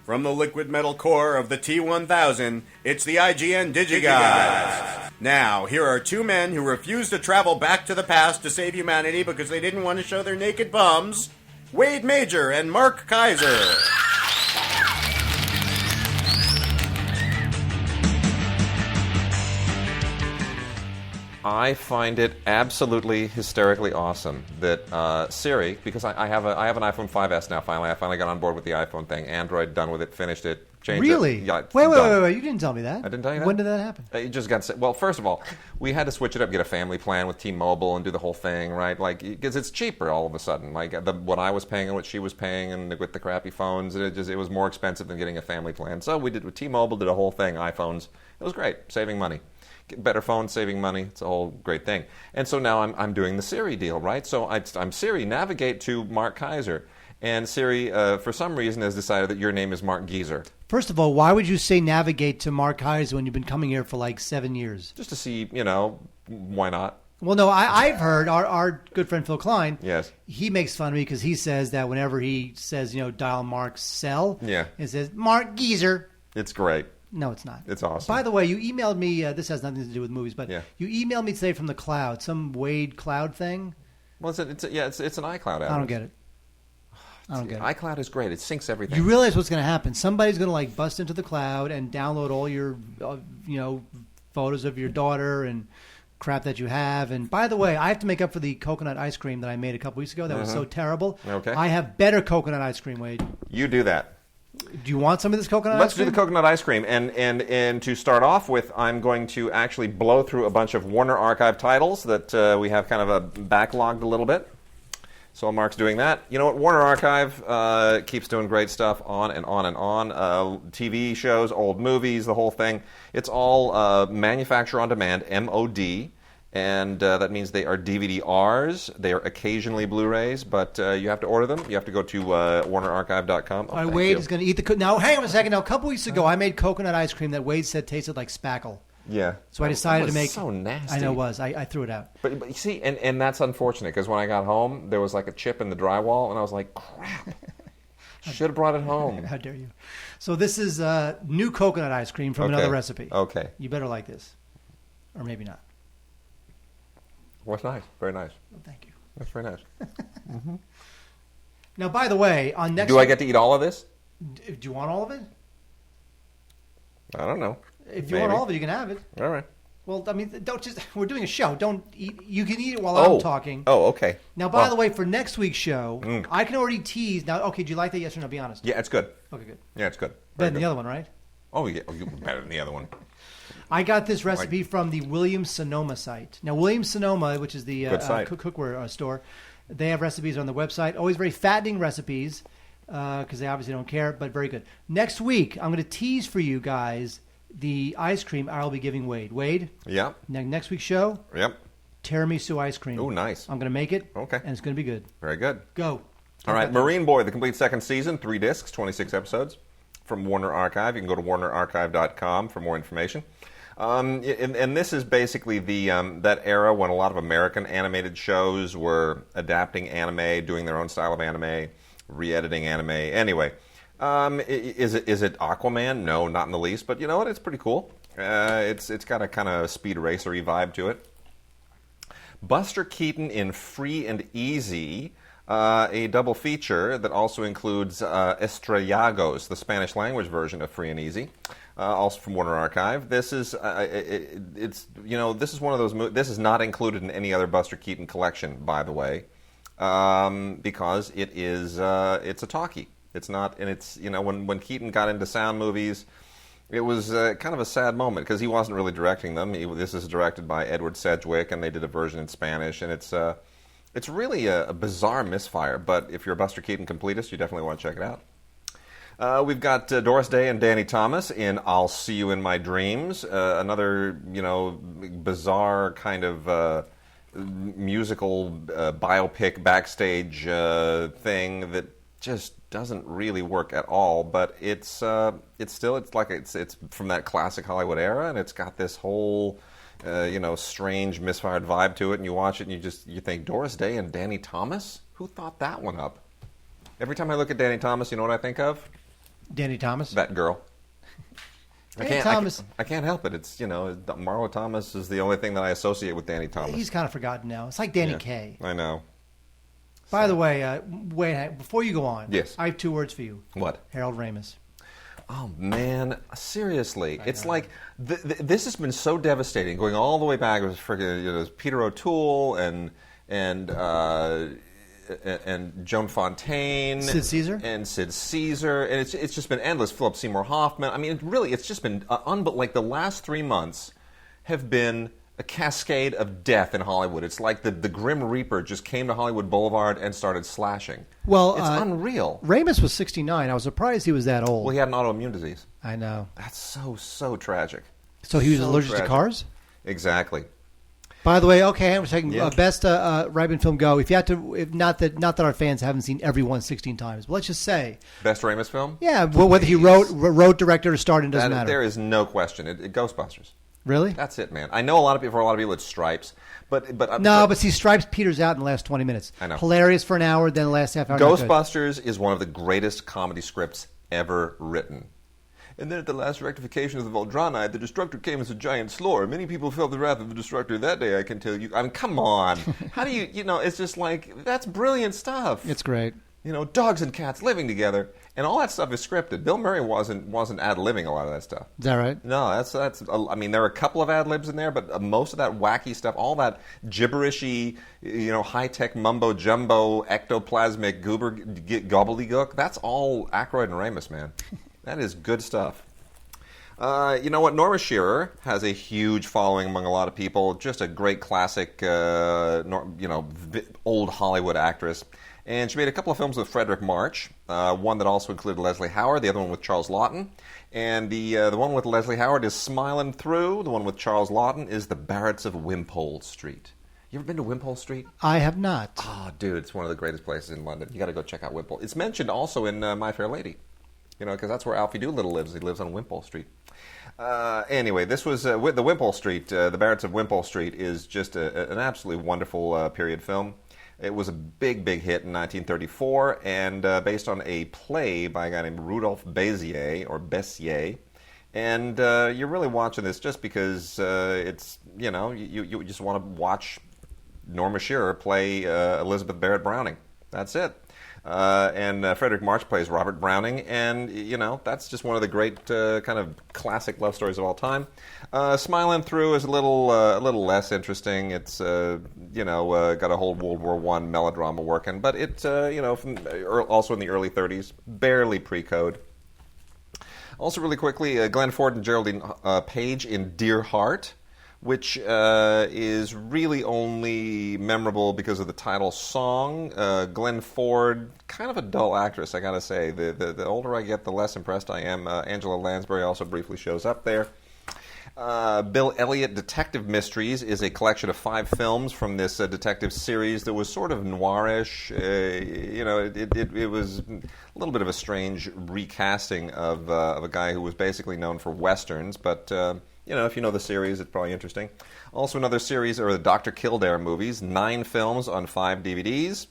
From the liquid metal core of the T-1000, it's the IGN Digigods. Now, here are two men who refuse to travel back to the past to save humanity because they didn't want to show their naked bums, Wade Major and Mark Kaiser. I find it absolutely hysterically awesome that Siri, because I have an iPhone 5S now. I finally got on board with the iPhone thing. Android, done with it, finished it, changed really? it. Yeah, wait! You didn't tell me that. I didn't tell you that. When did that happen? It just got. Well, first of all, we had to switch it up, get a family plan with T-Mobile, and do the whole thing, right? Like, because it's cheaper all of a sudden. Like what I was paying and what she was paying, and with the crappy phones, it was more expensive than getting a family plan. So we did with T-Mobile, did a whole thing, iPhones. It was great, saving money. Get better phones, saving money. It's a whole great thing. And so now I'm doing the Siri deal, right? So I'm Siri, navigate to Mark Kaiser. And Siri, for some reason, has decided that your name is Mark Geezer. First of all, why would you say navigate to Mark Kaiser when you've been coming here for like 7 years? Just to see, why not? Well, no, I've heard our good friend Phil Klein. Yes. He makes fun of me because he says that whenever he says, dial Mark's cell, yeah, it says Mark Geezer. It's great. No, it's not. It's awesome. By the way, you emailed me. This has nothing to do with movies, but you emailed me today from the cloud, some Wade cloud thing. Well, it's an iCloud address. I don't get it. iCloud is great. It syncs everything. You realize what's going to happen? Somebody's going to bust into the cloud and download all your, photos of your daughter and crap that you have. And by the way, I have to make up for the coconut ice cream that I made a couple weeks ago. That was so terrible. Okay. I have better coconut ice cream, Wade. You do that. Do you want some of this coconut Let's ice cream? do the coconut ice cream. And to start off with, I'm going to actually blow through a bunch of Warner Archive titles that we have kind of backlogged a little bit. So Mark's doing that. You know what? Warner Archive keeps doing great stuff on and on and on. TV shows, old movies, the whole thing. It's all manufacture on demand, MOD. And that means they are DVD-Rs. They are occasionally Blu-rays, but you have to order them. You have to go to WarnerArchive.com. All right, Wade is going to eat the... Now, hang on a second. Now, a couple weeks ago, I made coconut ice cream that Wade said tasted like spackle. Yeah. So I decided to make... so nasty. I know it was. I threw it out. But you see, and that's unfortunate, because when I got home, there was like a chip in the drywall, and I was like, crap. Should have brought it home. How dare you. So this is new coconut ice cream from another recipe. Okay. You better like this. Or maybe not. Well, it's nice. Very nice. Well, thank you. That's very nice. Mm-hmm. Now, by the way, on next... Do I get to eat all of this? Do you want all of it? I don't know. If you want all of it, you can have it. All right. Well, I mean, don't just... We're doing a show. Don't eat... You can eat it while I'm talking. Oh, okay. Now, by the way, for next week's show, I can already tease... Now, okay, do you like that? Yes or no? Be honest. Yeah, it's good. Okay, good. Yeah, it's good. Better than the other one, right? Oh, yeah. You better than the other one. I got this recipe from the Williams-Sonoma site. Now, Williams-Sonoma, which is the cookware store, they have recipes on the website. Always very fattening recipes because they obviously don't care, but very good. Next week, I'm going to tease for you guys the ice cream I'll be giving Wade. Wade? Yeah. Next week's show? Yep. Tiramisu ice cream. Oh, nice. I'm going to make it. Okay. And it's going to be good. Very good. Go. All right. Marine Boy, the complete second season, 3 discs, 26 episodes from Warner Archive. You can go to WarnerArchive.com for more information. And this is basically the that era when a lot of American animated shows were adapting anime, doing their own style of anime, re-editing anime. Anyway, is it Aquaman? No, not in the least. But you know what? It's pretty cool. It's got a kind of speed racer-y vibe to it. Buster Keaton in Free and Easy, a double feature that also includes Estrellagos, the Spanish language version of Free and Easy. Also from Warner Archive. This is this is one of those. This is not included in any other Buster Keaton collection, by the way, because it is it's a talkie. It's not, and it's when Keaton got into sound movies, it was kind of a sad moment because he wasn't really directing them. This is directed by Edward Sedgwick, and they did a version in Spanish, and it's really a bizarre misfire. But if you're a Buster Keaton completist, you definitely want to check it out. We've got Doris Day and Danny Thomas in I'll See You in My Dreams, another, bizarre kind of musical biopic backstage thing that just doesn't really work at all, but it's from that classic Hollywood era, and it's got this whole strange misfired vibe to it, and you watch it and you think, Doris Day and Danny Thomas? Who thought that one up? Every time I look at Danny Thomas, you know what I think of? Danny Thomas. That girl. Danny Thomas. I can't help it. It's, Marlo Thomas is the only thing that I associate with Danny Thomas. He's kind of forgotten now. It's like Danny Kaye. I know. By the way, wait, before you go on, yes, I have 2 words for you. What? Harold Ramis. Oh, man. Seriously. It's like, this has been so devastating, going all the way back. It was freaking, Peter O'Toole and Joan Fontaine. Sid Caesar. And it's just been endless. Philip Seymour Hoffman. I mean, it's just been, like the last 3 months have been a cascade of death in Hollywood. It's like the Grim Reaper just came to Hollywood Boulevard and started slashing. Well, it's unreal. Ramis was 69. I was surprised he was that old. Well, he had an autoimmune disease. I know. That's so tragic. So he was allergic to cars? Exactly. By the way, okay, we're taking best Ramis film go. If you had to, not that our fans haven't seen every one 16 times, but let's just say best Ramis film. Yeah, whether he wrote, directed, or starred, it doesn't matter. There is no question. It Ghostbusters. Really? That's it, man. I know for a lot of people, it's Stripes, but see, Stripes peters out in the last 20 minutes. I know. Hilarious for an hour, then the last half hour. Ghostbusters is one of the greatest comedy scripts ever written. And then at the last rectification of the Voldranite, the Destructor came as a giant slore. Many people felt the wrath of the Destructor that day, I can tell you. I mean, come on. How do you it's just like, that's brilliant stuff. It's great. Dogs and cats living together. And all that stuff is scripted. Bill Murray wasn't ad-libbing a lot of that stuff. Is that right? No, that's. I mean, there are a couple of ad-libs in there, but most of that wacky stuff, all that gibberishy, high-tech mumbo-jumbo, ectoplasmic goober gobbledygook, that's all Aykroyd and Ramis, man. That is good stuff. You know what? Norma Shearer has a huge following among a lot of people. Just a great classic, old Hollywood actress. And she made a couple of films with Frederick March, one that also included Leslie Howard, the other one with Charles Laughton. And the one with Leslie Howard is Smilin' Through. The one with Charles Laughton is The Barretts of Wimpole Street. You ever been to Wimpole Street? I have not. Oh, dude, it's one of the greatest places in London. You got to go check out Wimpole. It's mentioned also in My Fair Lady, because that's where Alfie Doolittle lives. He lives on Wimpole Street. Anyway, this was the Wimpole Street. The Barretts of Wimpole Street is just an absolutely wonderful period film. It was a big hit in 1934, and based on a play by a guy named Rudolph Bessier. And you're really watching this just because it's, you just want to watch Norma Shearer play Elizabeth Barrett Browning. That's it. And Frederick March plays Robert Browning, and that's just one of the great kind of classic love stories of all time. Smilin' Through is a little less interesting. It's got a whole World War I melodrama working, but it's from also in the early 30s, barely pre-code. Also, really quickly, Glenn Ford and Geraldine Page in Dear Heart, which is really only memorable because of the title song. Glenn Ford, kind of a dull actress, I gotta say. The older I get, the less impressed I am. Angela Lansbury also briefly shows up there. Bill Elliott Detective Mysteries is a collection of 5 films from this detective series that was sort of noirish. It was a little bit of a strange recasting of a guy who was basically known for westerns, but if you know the series, it's probably interesting. Also, another series are the Dr. Kildare movies, 9 films on 5 DVDs.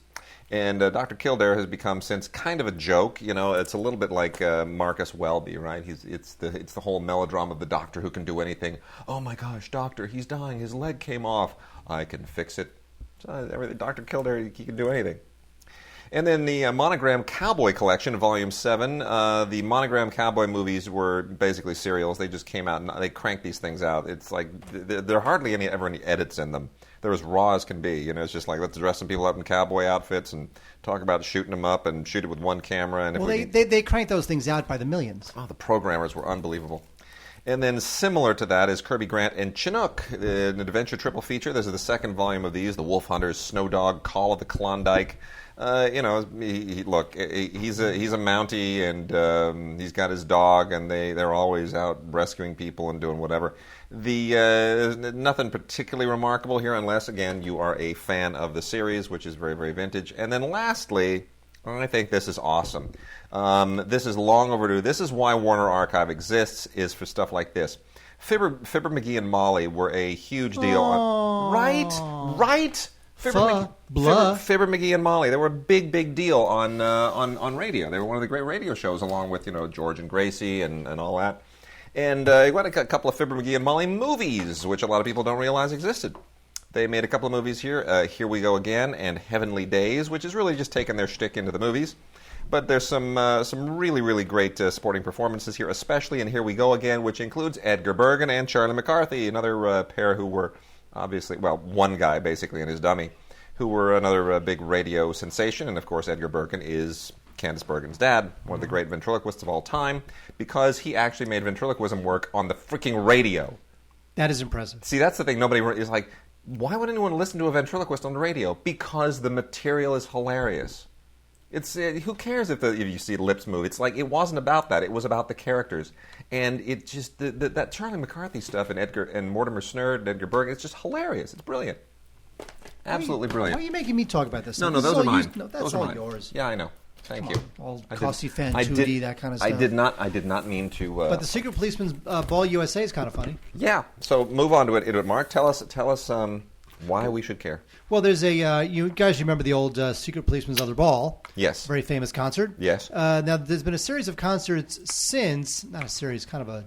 And Dr. Kildare has become since kind of a joke. It's a little bit like Marcus Welby, right? It's the whole melodrama of the doctor who can do anything. Oh my gosh, doctor, he's dying. His leg came off. I can fix it. So, Dr. Kildare, he can do anything. And then the Monogram Cowboy Collection, Volume 7. The Monogram Cowboy movies were basically serials. They just came out and they cranked these things out. It's like there are hardly ever any edits in them. They're as raw as can be. It's just like, let's dress some people up in cowboy outfits and talk about shooting them up and shoot it with one camera. And they crank those things out by the millions. Oh, the programmers were unbelievable. And then similar to that is Kirby Grant and Chinook, an adventure triple feature. This is the second volume of these, The Wolf Hunters, Snow Dog, Call of the Klondike. He's a Mountie, and he's got his dog, and they're always out rescuing people and doing whatever. There's nothing particularly remarkable here, unless, again, you are a fan of the series, which is very, very vintage. And then lastly, I think this is awesome. This is long overdue. This is why Warner Archive exists, is for stuff like this. Fibber, McGee, and Molly were a huge deal. Right? Fibber, McGee, and Molly. They were a big deal on radio. They were one of the great radio shows, along with George and Gracie and all that. And we got a couple of Fibber, McGee, and Molly movies, which a lot of people don't realize existed. They made a couple of movies here, Here We Go Again and Heavenly Days, which is really just taking their shtick into the movies. But there's some really great sporting performances here, especially in Here We Go Again, which includes Edgar Bergen and Charlie McCarthy, another pair who were obviously, well, one guy basically and his dummy, who were another big radio sensation. And of course, Edgar Bergen is Candice Bergen's dad, one of the great ventriloquists of all time, because he actually made ventriloquism work on the freaking radio. That is impressive. See, that's the thing. Nobody is like, why would anyone listen to a ventriloquist on the radio? Because the material is hilarious. It's who cares if you see lips move? It's like it wasn't about that. It was about the characters, and it just that Charlie McCarthy stuff and Edgar and Mortimer Snerd and Edgar Bergen. It's just hilarious. It's brilliant, absolutely brilliant. Why are you making me talk about this? No, those are mine. That's all yours. Yeah, I know. Thank you. All Costy fan, Cutie, that kind of stuff. I did not mean to. But the Secret Policeman's Ball USA is kind of funny. Yeah. So move on to it. Mark, tell us why we should care. Well, there's you guys remember the old Secret Policeman's Other Ball? Yes. Very famous concert. Yes. Now there's been a series of concerts since, not a series, kind of a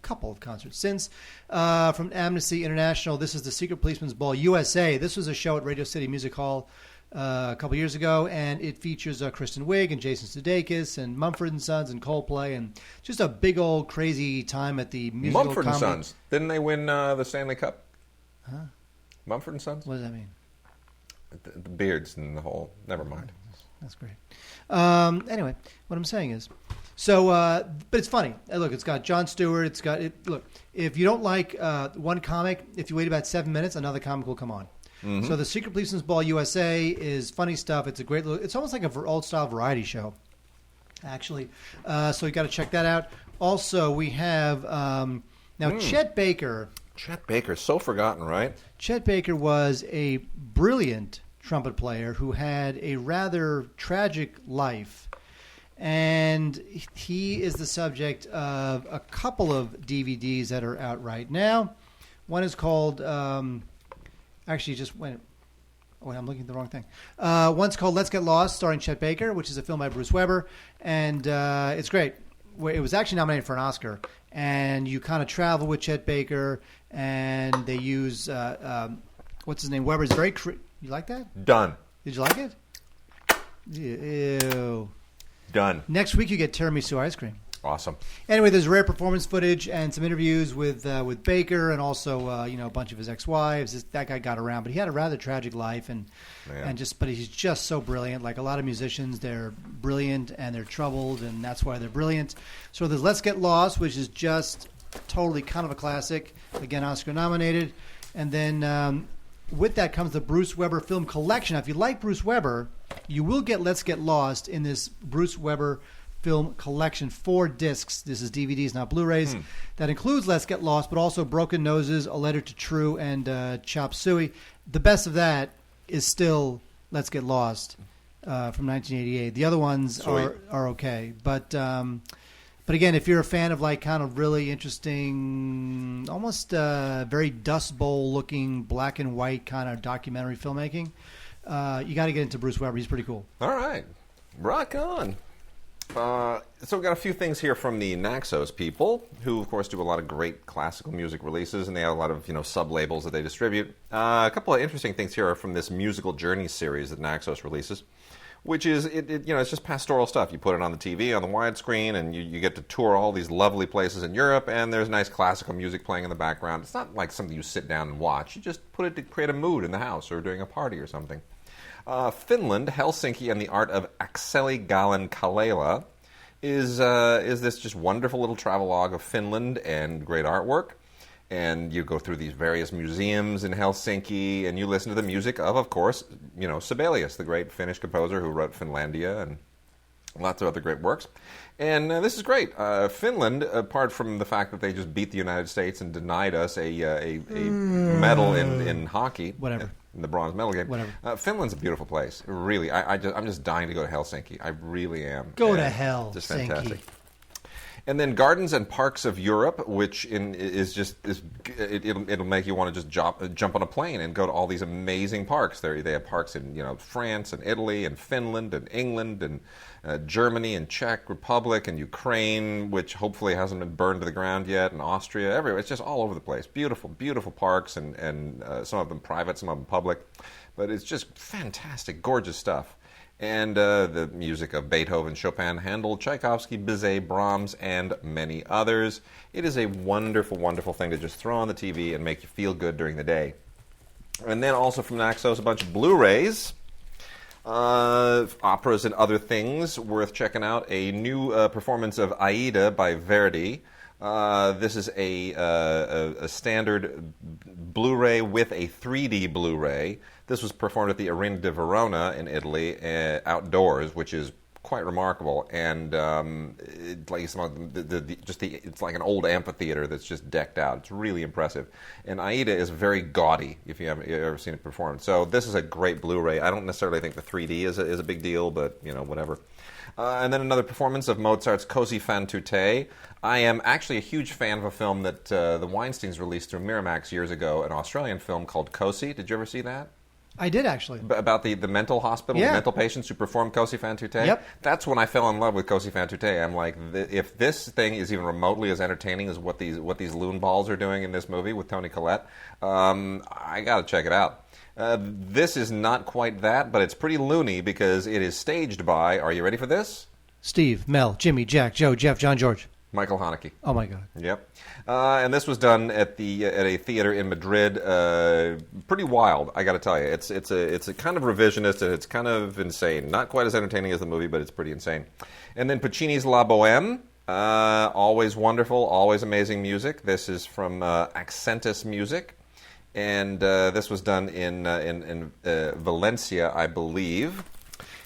couple of concerts since from Amnesty International. This is the Secret Policeman's Ball USA. This was a show at Radio City Music Hall a couple years ago, and it features Kristen Wiig and Jason Sudeikis and Mumford & Sons and Coldplay, and just a big old crazy time at the musical Mumford & Sons. Didn't they win the Stanley Cup? Huh? Mumford & Sons? What does that mean? The beards and the whole... Never mind. That's great. Anyway, what I'm saying is... So, but it's funny. Look, it's got Jon Stewart. Look, if you don't like one comic, if you wait about 7 minutes, another comic will come on. Mm-hmm. So the Secret Policeman's Ball USA is funny stuff. It's a great little... It's almost like an old-style variety show, actually. So you got to check that out. Also, we have... now, Chet Baker... Chet Baker, so forgotten, right? Chet Baker was a brilliant trumpet player who had a rather tragic life. And he is the subject of a couple of DVDs that are out right now. One is called... actually, just went... Oh, wait, I'm looking at the wrong thing. One's called Let's Get Lost, starring Chet Baker, which is a film by Bruce Weber. And it's great. It was actually nominated for an Oscar. And you kind of travel with Chet Baker, and they use... what's his name? Weber's very... You like that? Done. Did you like it? Ew. Done. Next week you get tiramisu ice cream. Awesome. Anyway, there's rare performance footage and some interviews with Baker and also a bunch of his ex-wives. That guy got around, but he had a rather tragic life but he's just so brilliant. Like a lot of musicians, they're brilliant and they're troubled, and that's why they're brilliant. So there's Let's Get Lost, which is just totally kind of a classic. Again, Oscar nominated, and then with that comes the Bruce Weber film collection. Now, if you like Bruce Weber, you will get Let's Get Lost in this Bruce Weber film collection, 4 discs. This is DVDs, not Blu-rays. That includes Let's Get Lost, but also Broken Noses, A Letter to True, and Chop Suey. The best of that is still Let's Get Lost from 1988. The other ones are okay, but again, if you're a fan of like kind of really interesting, almost very Dust Bowl looking black and white kind of documentary filmmaking, you got to get into Bruce Weber. He's pretty cool. All right, rock on. So we've got a few things here from the Naxos people, who, of course, do a lot of great classical music releases, and they have a lot of sub-labels that they distribute. A couple of interesting things here are from this Musical Journey series that Naxos releases, which is, it's just pastoral stuff. You put it on the TV, on the widescreen, and you get to tour all these lovely places in Europe, and there's nice classical music playing in the background. It's not like something you sit down and watch. You just put it to create a mood in the house or during a party or something. Finland, Helsinki, and the art of Akseli Gallen-Kallela is this just wonderful little travelogue of Finland and great artwork. And you go through these various museums in Helsinki, and you listen to the music of course, Sibelius, the great Finnish composer who wrote Finlandia and lots of other great works. And this is great. Finland, apart from the fact that they just beat the United States and denied us a medal in hockey. Whatever. In the bronze medal game. Whatever. Finland's a beautiful place. Really. I'm just dying to go to Helsinki. I really am. Go to hell, just fantastic. And then Gardens and Parks of Europe, which it'll make you want to just jump on a plane and go to all these amazing parks. They have parks in France and Italy and Finland and England and Germany and Czech Republic and Ukraine, which hopefully hasn't been burned to the ground yet, and Austria, everywhere. It's just all over the place. Beautiful, beautiful parks, and some of them private, some of them public. But it's just fantastic, gorgeous stuff. And the music of Beethoven, Chopin, Handel, Tchaikovsky, Bizet, Brahms, and many others. It is a wonderful, wonderful thing to just throw on the TV and make you feel good during the day. And then also from Naxos, a bunch of Blu-rays. Operas and other things worth checking out. A new performance of Aida by Verdi. This is a standard Blu-ray with a 3D Blu-ray. This was performed at the Arena di Verona in Italy, outdoors, which is quite remarkable. And it's like it's like an old amphitheater that's just decked out. It's really impressive. And Aida is very gaudy, if you haven't ever seen it performed. So this is a great Blu-ray. I don't necessarily think the 3D is a big deal, but whatever. And then another performance of Mozart's Così fan tutte. I am actually a huge fan of a film that the Weinsteins released through Miramax years ago, an Australian film called Così. Did you ever see that? I did, actually. About the mental hospital, the mental patients who perform Così fan tutte? Yep. That's when I fell in love with Così fan tutte. I'm like, if this thing is even remotely as entertaining as what these loon balls are doing in this movie with Toni Collette, I got to check it out. This is not quite that, but it's pretty loony because it is staged by, are you ready for this? Steve, Mel, Jimmy, Jack, Joe, Jeff, John, George. Michael Haneke. Oh, my God. Yep. And this was done at a theater in Madrid. Pretty wild, I got to tell you. It's a kind of revisionist, and it's kind of insane. Not quite as entertaining as the movie, but it's pretty insane. And then Puccini's La Bohème. Always wonderful, always amazing music. This is from Accentus Music. And this was done in Valencia, I believe.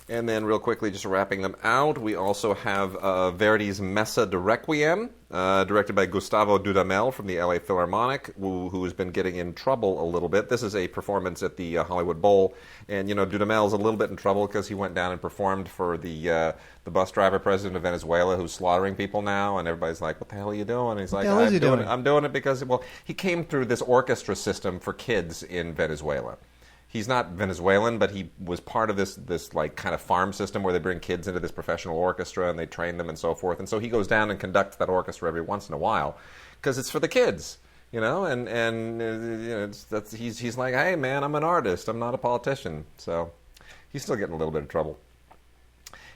And then real quickly, just wrapping them out, we also have Verdi's Messa de Requiem, directed by Gustavo Dudamel from the LA Philharmonic, who has been getting in trouble a little bit. This is a performance at the Hollywood Bowl. And, Dudamel's a little bit in trouble because he went down and performed for the bus driver president of Venezuela who's slaughtering people now. And everybody's like, what the hell are you doing? And he's like, I'm doing it because, he came through this orchestra system for kids in Venezuela. He's not Venezuelan, but he was part of this like kind of farm system where they bring kids into this professional orchestra and they train them and so forth. And so he goes down and conducts that orchestra every once in a while because it's for the kids, he's like, hey man, I'm an artist, I'm not a politician. So he's still getting a little bit of trouble.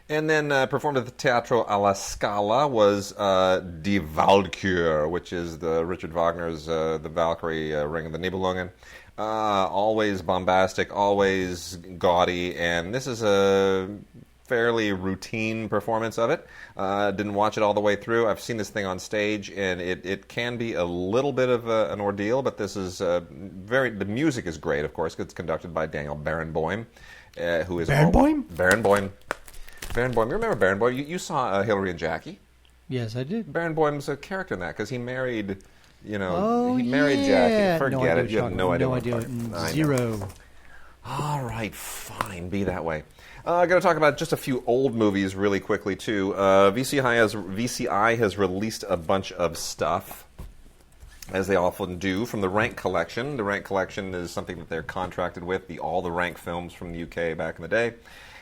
And then performed at the Teatro alla Scala was Die Walküre, which is the Richard Wagner's the Valkyrie Ring of the Nibelungen. Always bombastic, always gaudy, and this is a fairly routine performance of it. Didn't watch it all the way through. I've seen this thing on stage, and it can be a little bit of an ordeal, but this is the music is great, of course, because it's conducted by Daniel Barenboim, who is... Barenboim? Barenboim. You remember Barenboim? You saw Hillary and Jackie? Yes, I did. Barenboim's a character in that, because he married... he married yeah. Jackie. Forget it. You have no idea. Zero. All right, fine. Be that way. I'm going to talk about just a few old movies really quickly, too. VCI has released a bunch of stuff, as they often do, from the Rank Collection. The Rank Collection is something that they're contracted with, all the Rank films from the UK back in the day.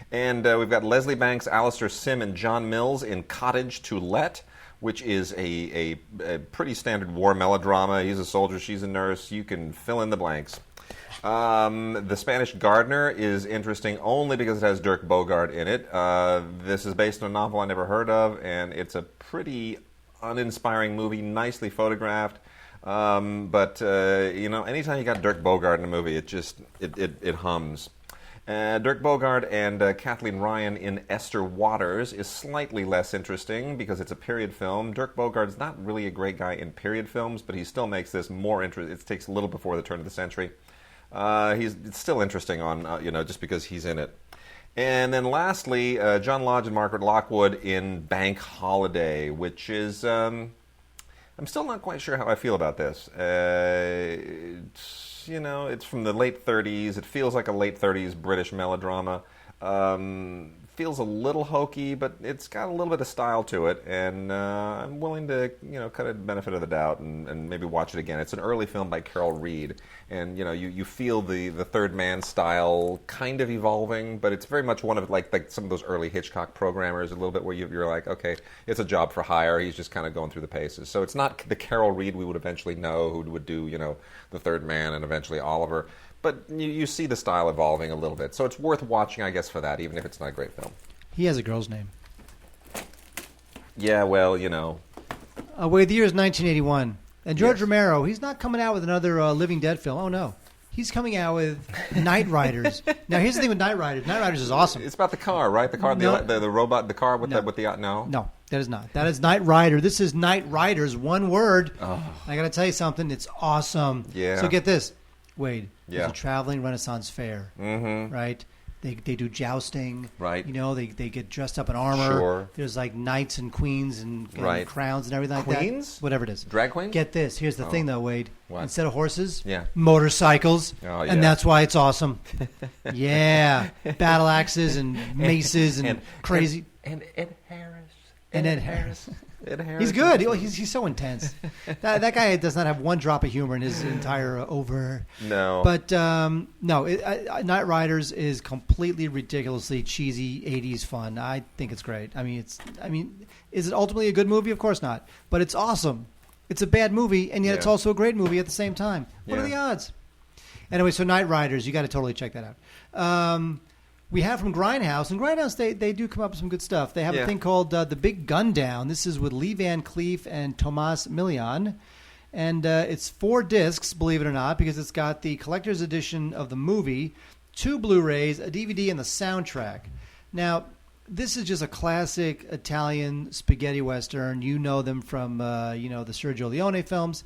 And we've got Leslie Banks, Alistair Sim, and John Mills in Cottage to Let, which is a pretty standard war melodrama. He's a soldier, she's a nurse. You can fill in the blanks. The Spanish Gardener is interesting only because it has Dirk Bogarde in it. This is based on a novel I never heard of, and it's a pretty uninspiring movie, nicely photographed. But anytime you got Dirk Bogarde in a movie, it hums. Dirk Bogarde and Kathleen Ryan in Esther Waters is slightly less interesting because it's a period film. Dirk Bogarde's not really a great guy in period films, but he still makes this more interesting. It takes a little before the turn of the century. It's still interesting on just because he's in it. And then lastly, John Lodge and Margaret Lockwood in Bank Holiday, which is I'm still not quite sure how I feel about this. It's from the late 30s. It feels like a late 30s British melodrama. feels a little hokey, but it's got a little bit of style to it, and I'm willing to, kind of benefit of the doubt and maybe watch it again. It's an early film by Carol Reed, and you feel the third man style kind of evolving, but it's very much one of like some of those early Hitchcock programmers, a little bit where you're like, okay, it's a job for hire. He's just kind of going through the paces. So it's not the Carol Reed we would eventually know, who would do the Third Man and eventually Oliver. But you see the style evolving a little bit. So it's worth watching, I guess, for that, even if it's not a great film. He has a girl's name. Yeah, well, Wait, the year is 1981. And George Romero, he's not coming out with another Living Dead film. Oh, no. He's coming out with Night Riders. Now, here's the thing with Night Riders. Night Riders is awesome. It's about the car, right? The car, no. the robot, the car with the no? No, that is not. That is Night Rider. This is Night Riders, one word. Oh. I got to tell you something. It's awesome. Yeah. So get this. Wade, yeah. There's a traveling Renaissance fair, right? They do jousting, right? They get dressed up in armor. Sure. There's like knights and queens and crowns and everything like queens? That. Whatever it is. Drag queens? Get this. Here's the thing, though, Wade. What? Instead of horses, Oh, motorcycles. yeah. And that's why it's awesome. Yeah. Battle axes and maces and crazy. And Ed Harris. And Ed Harris. Ed Harris. He's good. He's so intense. That guy does not have one drop of humor in his entire over. No. But no, Night Riders is completely ridiculously cheesy 80s fun. I think it's great. I mean, is it ultimately a good movie? Of course not. But it's awesome. It's a bad movie, and yet it's also a great movie at the same time. What are the odds? Anyway, so Night Riders, you got to totally check that out. We have from Grindhouse, and Grindhouse, they do come up with some good stuff. They have a thing called The Big Gundown. This is with Lee Van Cleef and Tomas Milian. And it's 4 discs, believe it or not, because it's got the collector's edition of the movie, 2 Blu-rays, a DVD, and the soundtrack. Now, this is just a classic Italian spaghetti western. You know them from, the Sergio Leone films.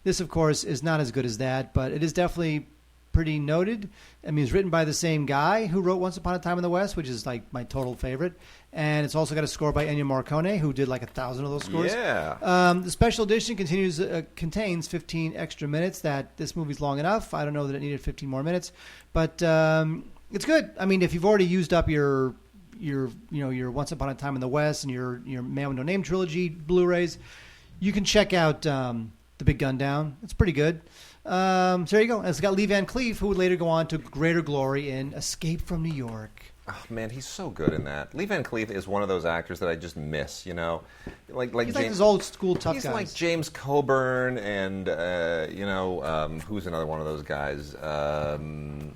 This, of course, is not as good as that, but it is definitely pretty noted. I mean, it's written by the same guy who wrote Once Upon a Time in the West, which is like my total favorite. And it's also got a score by Ennio Morricone, who did like 1,000 of those scores. Yeah. The special edition contains 15 extra minutes. That this movie's long enough. I don't know that it needed 15 more minutes, but it's good. I mean, if you've already used up your Once Upon a Time in the West and your Man with No Name trilogy Blu-rays, you can check out The Big Gundown. It's pretty good. So there you go. And it's got Lee Van Cleef, who would later go on to greater glory in Escape from New York. Oh, man, he's so good in that. Lee Van Cleef is one of those actors that I just miss, He's like those old school tough guys. He's like James Coburn and, who's another one of those guys?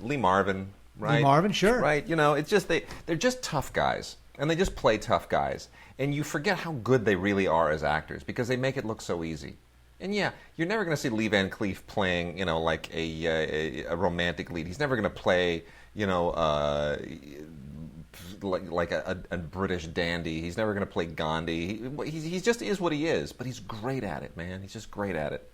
Lee Marvin, right? Lee Marvin, sure. Right, it's just, they're just tough guys. And they just play tough guys. And you forget how good they really are as actors because they make it look so easy. And yeah, you're never going to see Lee Van Cleef playing, like a romantic lead. He's never going to play, like a British dandy. He's never going to play Gandhi. He just is what he is, but he's great at it, man. He's just great at it.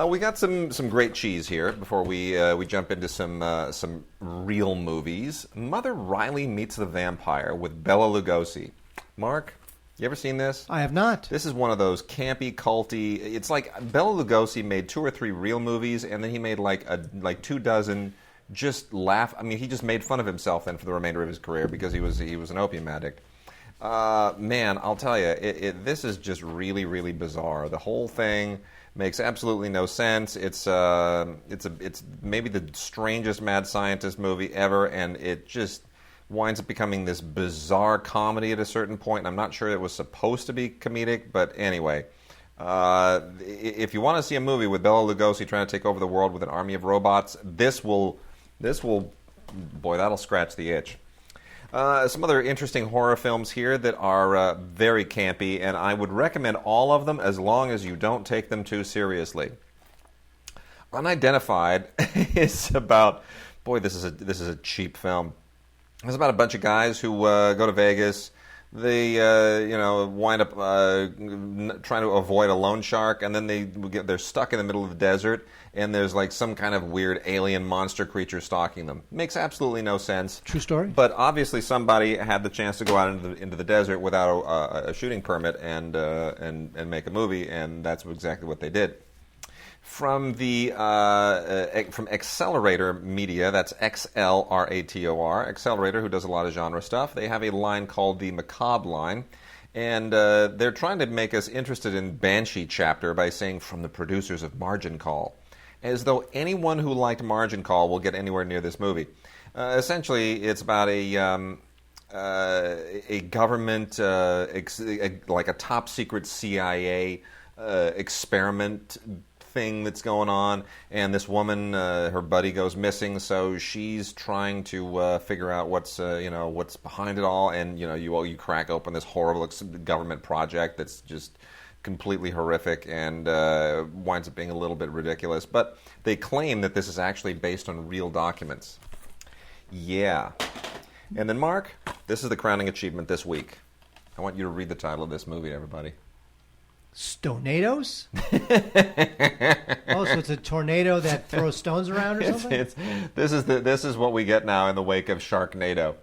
We got some great cheese here before we jump into some real movies. Mother Riley Meets the Vampire with Bela Lugosi. Mark? You ever seen this? I have not. This is one of those campy, culty. It's like Bela Lugosi made 2 or 3 real movies, and then he made like 24 just laugh. I mean, he just made fun of himself then for the remainder of his career because he was an opium addict. Man, I'll tell you, this is just really, really bizarre. The whole thing makes absolutely no sense. It's maybe the strangest mad scientist movie ever, and it just winds up becoming this bizarre comedy at a certain point. And I'm not sure it was supposed to be comedic, but anyway. If you want to see a movie with Bela Lugosi trying to take over the world with an army of robots, this will, boy, that'll scratch the itch. Some other interesting horror films here that are very campy, and I would recommend all of them as long as you don't take them too seriously. Unidentified is about, boy, this is a cheap film. It's about a bunch of guys who go to Vegas. They, wind up trying to avoid a loan shark, and then they're stuck in the middle of the desert, and there's like some kind of weird alien monster creature stalking them. Makes absolutely no sense. True story. But obviously somebody had the chance to go out into the desert without a shooting permit and make a movie, and that's exactly what they did. From from Accelerator Media, that's XLRATOR, Accelerator, who does a lot of genre stuff. They have a line called the Macabre line, and they're trying to make us interested in Banshee Chapter by saying from the producers of Margin Call, as though anyone who liked Margin Call will get anywhere near this movie. Essentially, it's about a government, like a top secret CIA experiment thing that's going on, and this woman, her buddy goes missing, so she's trying to figure out what's behind it all, and you crack open this horrible government project that's just completely horrific and winds up being a little bit ridiculous. But they claim that this is actually based on real documents. Yeah. And then, Mark, this is the crowning achievement this week. I want you to read the title of this movie, everybody. Stonados? Oh, so it's a tornado that throws stones around or something? This is what we get now in the wake of Sharknado,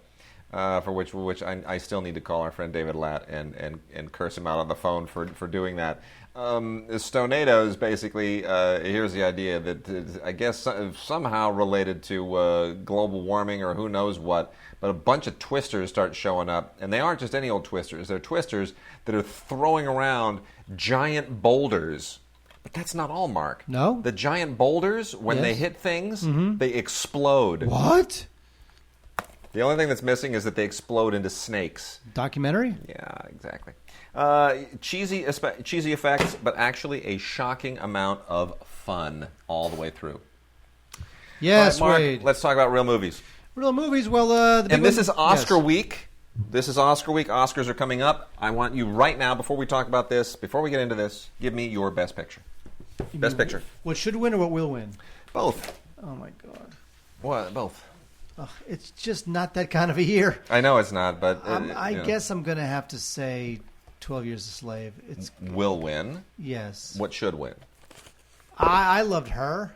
for which I still need to call our friend David Latt and curse him out on the phone for doing that. Stonado is basically, here's the idea that I guess somehow related to global warming or who knows what, but a bunch of twisters start showing up, and they aren't just any old twisters. They're twisters that are throwing around giant boulders. But that's not all, Mark. No? The giant boulders, when they hit things, they explode. What? The only thing that's missing is that they explode into snakes. Documentary? Yeah, exactly. Cheesy effects, but actually a shocking amount of fun all the way through. Yes, Mark, Wade. let's talk about real movies. Real movies, well... this is Oscar week. This is Oscar week. Oscars are coming up. I want you right now, before we talk about this, before we get into this, give me your best picture. Best picture. What should win or what will win? Both. Oh, my God. What? Both. It's just not that kind of a year. I know it's not, but... I guess I'm going to have to say 12 Years a Slave. It's will win? Yes. What should win? I loved her.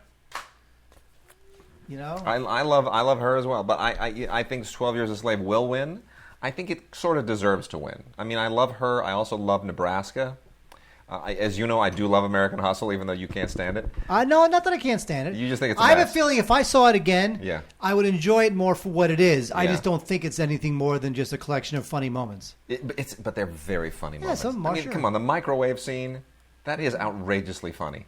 You know? I love her as well, but I think 12 Years a Slave will win. I think it sort of deserves to win. I mean, I love her. I also love Nebraska. As you know, I do love American Hustle, even though you can't stand it. No, not that I can't stand it. You just think it's I have a feeling if I saw it again, yeah, I would enjoy it more for what it is. I just don't think it's anything more than just a collection of funny moments. But they're very funny moments. Some are, sure. Come on, the microwave scene, that is outrageously funny.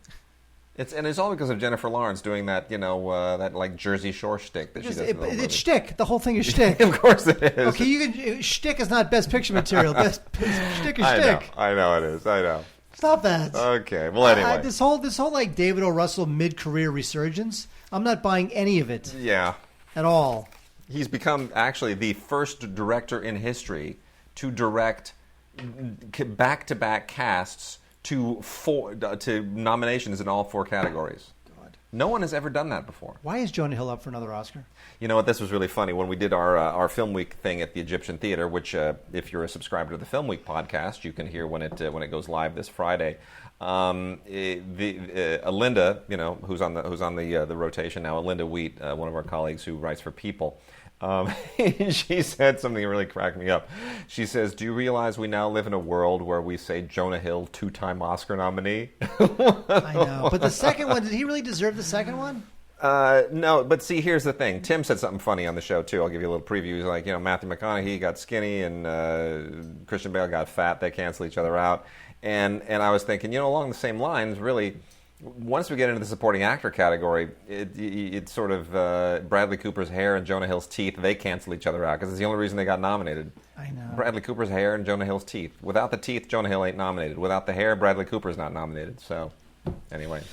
It's all because of Jennifer Lawrence doing that, that like Jersey Shore shtick that she does. It's shtick. The whole thing is shtick. Of course it is. Okay, shtick is not best picture material. Shtick is shtick. I know it is. I know. Stop that. Okay. Well, anyway, this whole like David O. Russell mid-career resurgence, I'm not buying any of it. Yeah. At all. He's become actually the first director in history to direct back-to-back casts to nominations in all 4 categories. God. No one has ever done that before. Why is Jonah Hill up for another Oscar? You know what? This was really funny. When we did our Film Week thing at the Egyptian Theater, which if you're a subscriber to the Film Week podcast, you can hear when it goes live this Friday. Alinda, who's on the rotation now, Alinda Wheat, one of our colleagues who writes for People, she said something that really cracked me up. She says, "Do you realize we now live in a world where we say Jonah Hill, 2-time Oscar nominee?" I know, but the second one, did he really deserve the second one? No, but see, here's the thing. Tim said something funny on the show, too. I'll give you a little preview. He's like, Matthew McConaughey got skinny and Christian Bale got fat. They cancel each other out. And I was thinking, along the same lines, really, once we get into the supporting actor category, it's sort of Bradley Cooper's hair and Jonah Hill's teeth, they cancel each other out because it's the only reason they got nominated. I know. Bradley Cooper's hair and Jonah Hill's teeth. Without the teeth, Jonah Hill ain't nominated. Without the hair, Bradley Cooper's not nominated. So, anyway.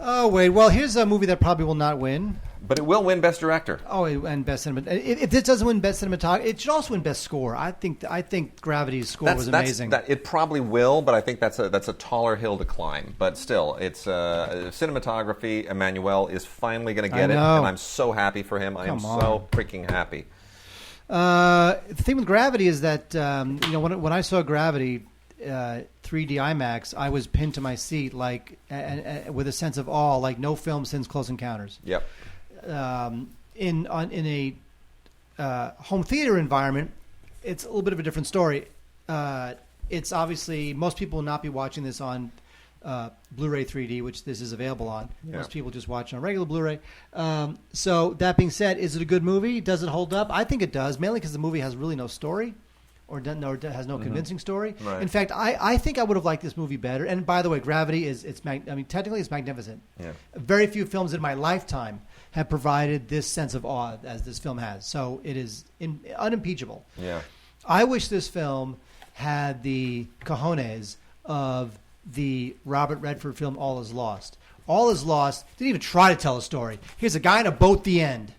Oh, wait. Well, here's a movie that probably will not win. But it will win Best Director. Oh, and Best Cinematography. If this doesn't win Best Cinematography, it should also win Best Score. I think Gravity's score was amazing. It probably will, but I think that's a taller hill to climb. But still, it's cinematography. Emmanuel is finally going to get it, and I'm so happy for him. I am so freaking happy. The thing with Gravity is that when I saw Gravity 3D IMAX, I was pinned to my seat with a sense of awe, like no film since Close Encounters. Yep. In a home theater environment, it's a little bit of a different story. It's obviously most people will not be watching this on Blu-ray 3D, which this is available on. Yeah. Most people just watch on regular Blu-ray. So that being said, is it a good movie? Does it hold up? I think it does, mainly because the movie has really no story. Or has no convincing story. Right. In fact, I think I would have liked this movie better. And by the way, Gravity technically it's magnificent. Yeah. Very few films in my lifetime have provided this sense of awe as this film has. So it is unimpeachable. Yeah. I wish this film had the cojones of the Robert Redford film All Is Lost. All Is Lost didn't even try to tell a story. Here's a guy in a boat, the end.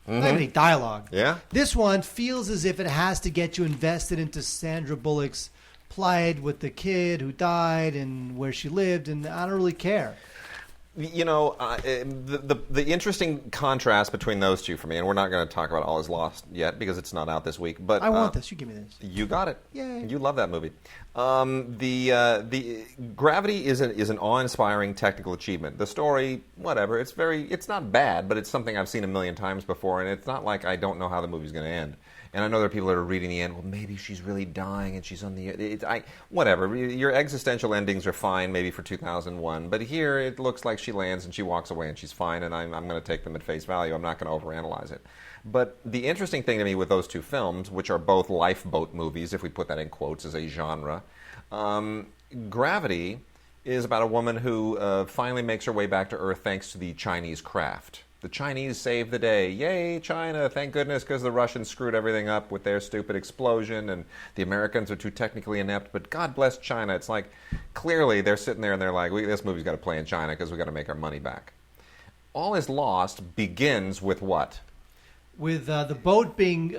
Not even any dialogue. Yeah. This one feels as if it has to get you invested into Sandra Bullock's plight with the kid who died and where she lived, and I don't really care. You know, the interesting contrast between those two for me, and we're not going to talk about All Is Lost yet because it's not out this week. But I want this. You give me this. You got it. Yay. You love that movie. The Gravity is an awe-inspiring technical achievement. The story, whatever, it's not bad, but it's something I've seen a million times before, and it's not like I don't know how the movie's going to end. And I know there are people that are reading the end. Well, maybe she's really dying and she's on the. Whatever. Your existential endings are fine, maybe for 2001, but here it looks like she lands and she walks away and she's fine, and I'm going to take them at face value. I'm not going to overanalyze it. But the interesting thing to me with those two films, which are both lifeboat movies, if we put that in quotes as a genre, Gravity is about a woman who finally makes her way back to Earth thanks to the Chinese craft. The Chinese saved the day. Yay, China, thank goodness, because the Russians screwed everything up with their stupid explosion, and the Americans are too technically inept, but God bless China. It's like, clearly they're sitting there and they're like, this movie's got to play in China because we've got to make our money back. All Is Lost begins with what? With the boat being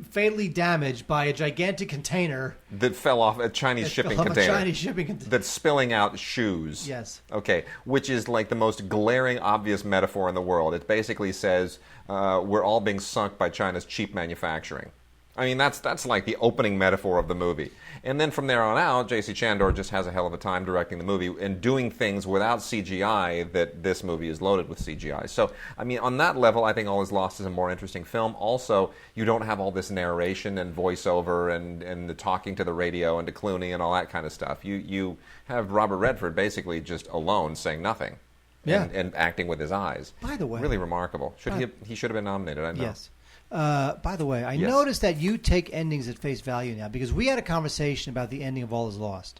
fatally damaged by a gigantic container that fell off a Chinese shipping container. That's spilling out shoes. Yes. Okay, which is like the most glaring, obvious metaphor in the world. It basically says we're all being sunk by China's cheap manufacturing. I mean, that's like the opening metaphor of the movie. And then from there on out, J.C. Chandor just has a hell of a time directing the movie and doing things without CGI that this movie is loaded with CGI. So, I mean, on that level, I think All Is Lost is a more interesting film. Also, you don't have all this narration and voiceover and the talking to the radio and to Clooney and all that kind of stuff. You have Robert Redford basically just alone saying nothing. Yeah. And acting with his eyes. By the way. Really remarkable. He should have been nominated, I know. Yes. By the way, I noticed that you take endings at face value now because we had a conversation about the ending of All Is Lost.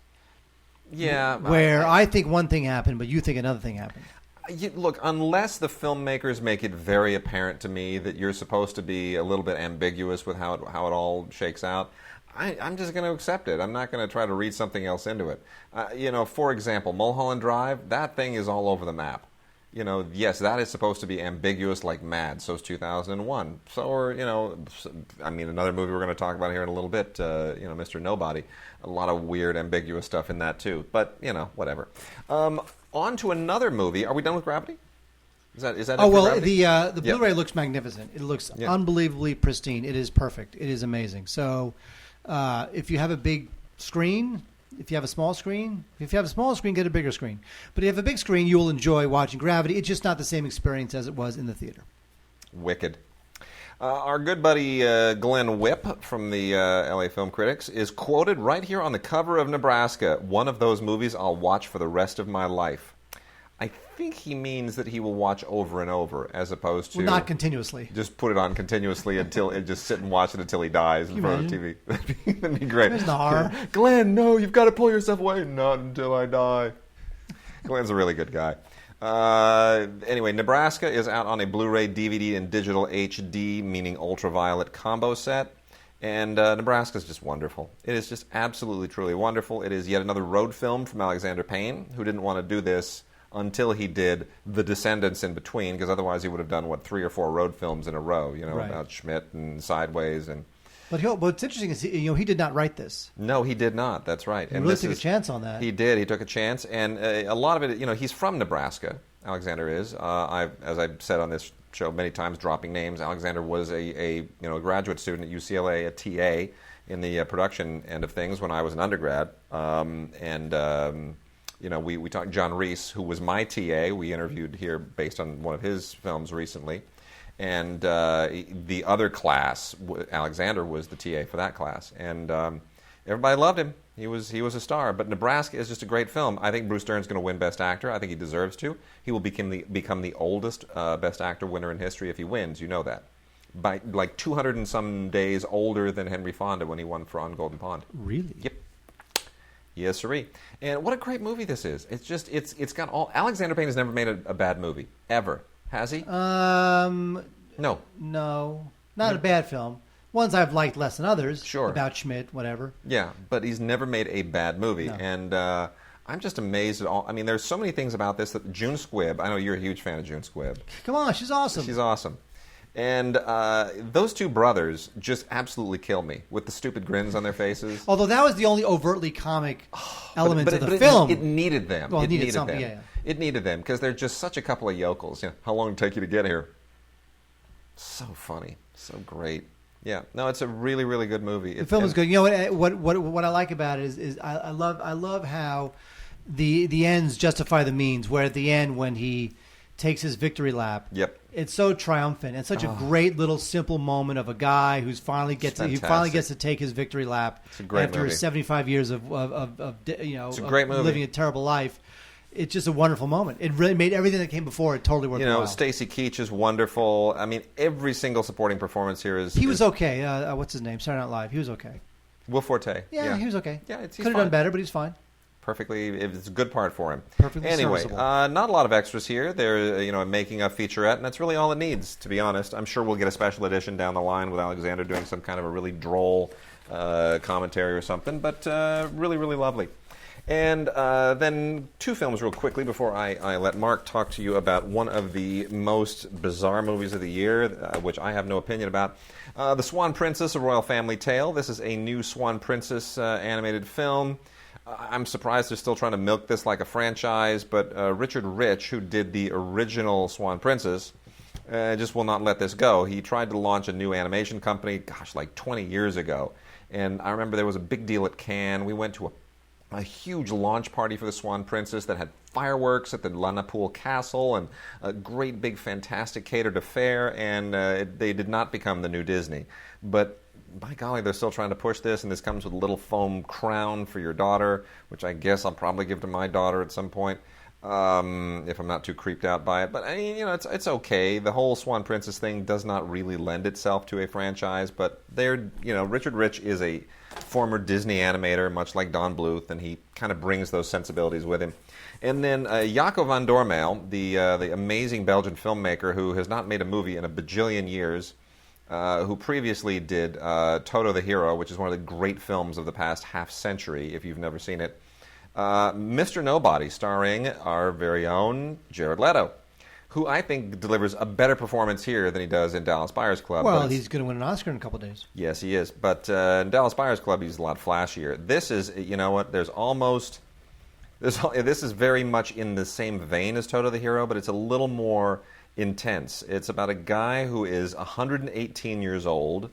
Yeah. Where I think one thing happened, but you think another thing happened. Look, unless the filmmakers make it very apparent to me that you're supposed to be a little bit ambiguous with how it all shakes out, I'm just going to accept it. I'm not going to try to read something else into it. For example, Mulholland Drive, that thing is all over the map. Yes, that is supposed to be ambiguous like mad. So is 2001. So are, another movie we're going to talk about here in a little bit, Mr. Nobody. A lot of weird, ambiguous stuff in that, too. But, whatever. On to another movie. Are we done with Gravity? Is that Oh, well, the Blu-ray looks magnificent. It looks unbelievably pristine. It is perfect. It is amazing. So if you have a big screen... If you have a small screen, get a bigger screen. But if you have a big screen, you will enjoy watching Gravity. It's just not the same experience as it was in the theater. Wicked. Our good buddy Glenn Whipp from the LA Film Critics is quoted right here on the cover of Nebraska. One of those movies I'll watch for the rest of my life. I think he means that he will watch over and over, as opposed to... Well, not continuously. Just put it on continuously just sit and watch it until he dies in front of the TV. That'd be great. There's the horror. Glenn, no, you've got to pull yourself away. Not until I die. Glenn's a really good guy. Anyway, Nebraska is out on a Blu-ray, DVD, and digital HD, meaning ultraviolet combo set. And Nebraska's just wonderful. It is just absolutely, truly wonderful. It is yet another road film from Alexander Payne, who didn't want to do this until he did The Descendants in between, because otherwise he would have done, 3 or 4 road films in a row, right. About Schmidt and Sideways. But what's interesting is, he did not write this. No, he did not. That's right. He really took a chance on that. He did. He took a chance, and a lot of it, he's from Nebraska, Alexander is. As I've said on this show many times, dropping names, Alexander was a graduate student at UCLA, a TA, in the production end of things when I was an undergrad, we talked John Reese, who was my TA. We interviewed here based on one of his films recently. And the other class, Alexander was the TA for that class. And Everybody loved him. He was a star. But Nebraska is just a great film. I think Bruce Dern's going to win Best Actor. I think he deserves to. He will become the oldest Best Actor winner in history if he wins. You know that. By like 200 and some days older than Henry Fonda when he won for On Golden Pond. Really? Yep. Yes, sirree. And what a great movie this is. It's just, it's got all... Alexander Payne has never made a bad movie. Ever. Has he? No. No. Not a bad film. Ones I've liked less than others. Sure. About Schmidt, whatever. Yeah, but he's never made a bad movie. No. And I'm just amazed at all... I mean, there's so many things about this that June Squibb... I know you're a huge fan of June Squibb. Come on, she's awesome. She's awesome. And those two brothers just absolutely kill me with the stupid grins on their faces. Although that was the only overtly comic element of the film. It needed them. Well, it needed them. something, yeah. It needed them because they're just such a couple of yokels. You know, how long did it take you to get here? So funny. So great. Yeah. No, it's a really, really good movie. The film is good. You know what I like about it is I love how the ends justify the means. Where at the end when he takes his victory lap. Yep. It's so triumphant. It's such a great little simple moment of a guy who's finally gets to take his victory lap after movie. 75 years of it's a great movie. Living a terrible life. It's just a wonderful moment. It really made everything that came before it totally worthwhile. You know, Stacy Keach is wonderful. I mean, every single supporting performance here is... He was okay. What's his name? Saturday Night Live. He was okay. Will Forte. Yeah, he was okay. Yeah, could have done better, but he's fine. Perfectly, it's a good part for him. Perfectly anyway, serviceable. Not a lot of extras here. They're making a featurette, and that's really all it needs, to be honest. I'm sure we'll get a special edition down the line with Alexander doing some kind of a really droll commentary or something, but really, really lovely. And then two films real quickly before I let Mark talk to you about one of the most bizarre movies of the year, which I have no opinion about. The Swan Princess, A Royal Family Tale. This is a new Swan Princess animated film. I'm surprised they're still trying to milk this like a franchise, but Richard Rich, who did the original Swan Princess, just will not let this go. He tried to launch a new animation company, like 20 years ago. And I remember there was a big deal at Cannes. We went to a huge launch party for the Swan Princess that had fireworks at the Lanapool Castle and a great big fantastic catered affair, and they did not become the new Disney. But by golly, they're still trying to push this, and this comes with a little foam crown for your daughter, which I guess I'll probably give to my daughter at some point, if I'm not too creeped out by it. But I mean, it's okay. The whole Swan Princess thing does not really lend itself to a franchise, but Richard Rich is a former Disney animator, much like Don Bluth, and he kind of brings those sensibilities with him. And then Jaco van Dormael, the amazing Belgian filmmaker who has not made a movie in a bajillion years, who previously did Toto the Hero, which is one of the great films of the past half century, if you've never seen it. Mr. Nobody, starring our very own Jared Leto, who I think delivers a better performance here than he does in Dallas Buyers Club. Well, he's going to win an Oscar in a couple of days. Yes, he is. But in Dallas Buyers Club, he's a lot flashier. This is, you know what, this is very much in the same vein as Toto the Hero, but it's a little more intense. It's about a guy who is 118 years old,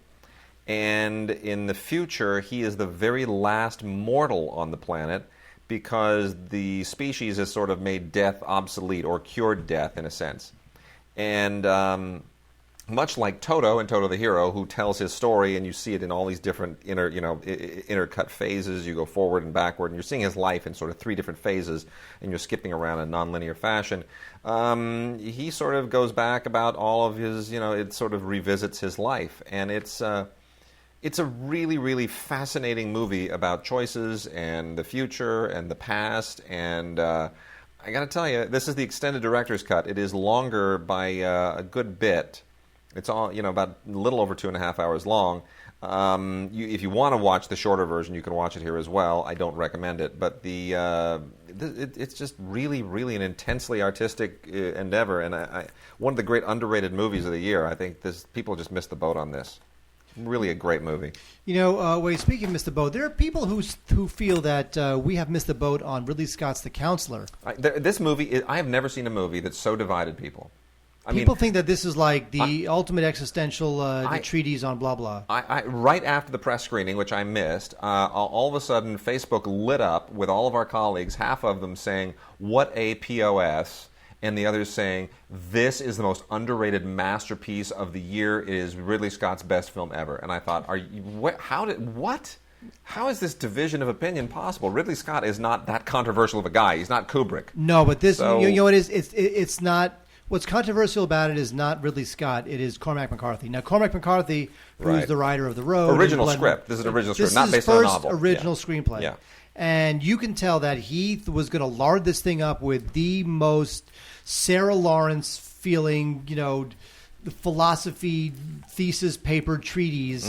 and in the future, he is the very last mortal on the planet because the species has sort of made death obsolete or cured death in a sense. And much like Toto and Toto the Hero, who tells his story, and you see it in all these different intercut phases. You go forward and backward, and you're seeing his life in sort of three different phases, and you're skipping around in a nonlinear fashion. He sort of goes back about all of his, it sort of revisits his life, and it's a really, really fascinating movie about choices and the future and the past. And I got to tell you, this is the extended director's cut. It is longer by a good bit. It's all about a little over 2.5 hours long. If you want to watch the shorter version, you can watch it here as well. I don't recommend it, but it's just really, really an intensely artistic endeavor, and one of the great underrated movies of the year. I think people just missed the boat on this. Really a great movie. Speaking of missed the boat, there are people who feel that we have missed the boat on Ridley Scott's The Counselor. This movie, I have never seen a movie that so divided people. People think that this is like the ultimate existential treatise on blah, blah. Right after the press screening, which I missed, all of a sudden Facebook lit up with all of our colleagues, half of them saying, "What a POS," and the others saying, "This is the most underrated masterpiece of the year. It is Ridley Scott's best film ever." And I thought, what? How is this division of opinion possible? Ridley Scott is not that controversial of a guy. He's not Kubrick. No, but this, you know what it is? It's not. What's controversial about it is not Ridley Scott. It is Cormac McCarthy. Now, Cormac McCarthy, who's the writer of The Road. Original script. This is an original script, not based on a novel. This is his first original screenplay. Yeah. And you can tell that he was going to lard this thing up with the most Sarah Lawrence feeling, the philosophy thesis paper treatise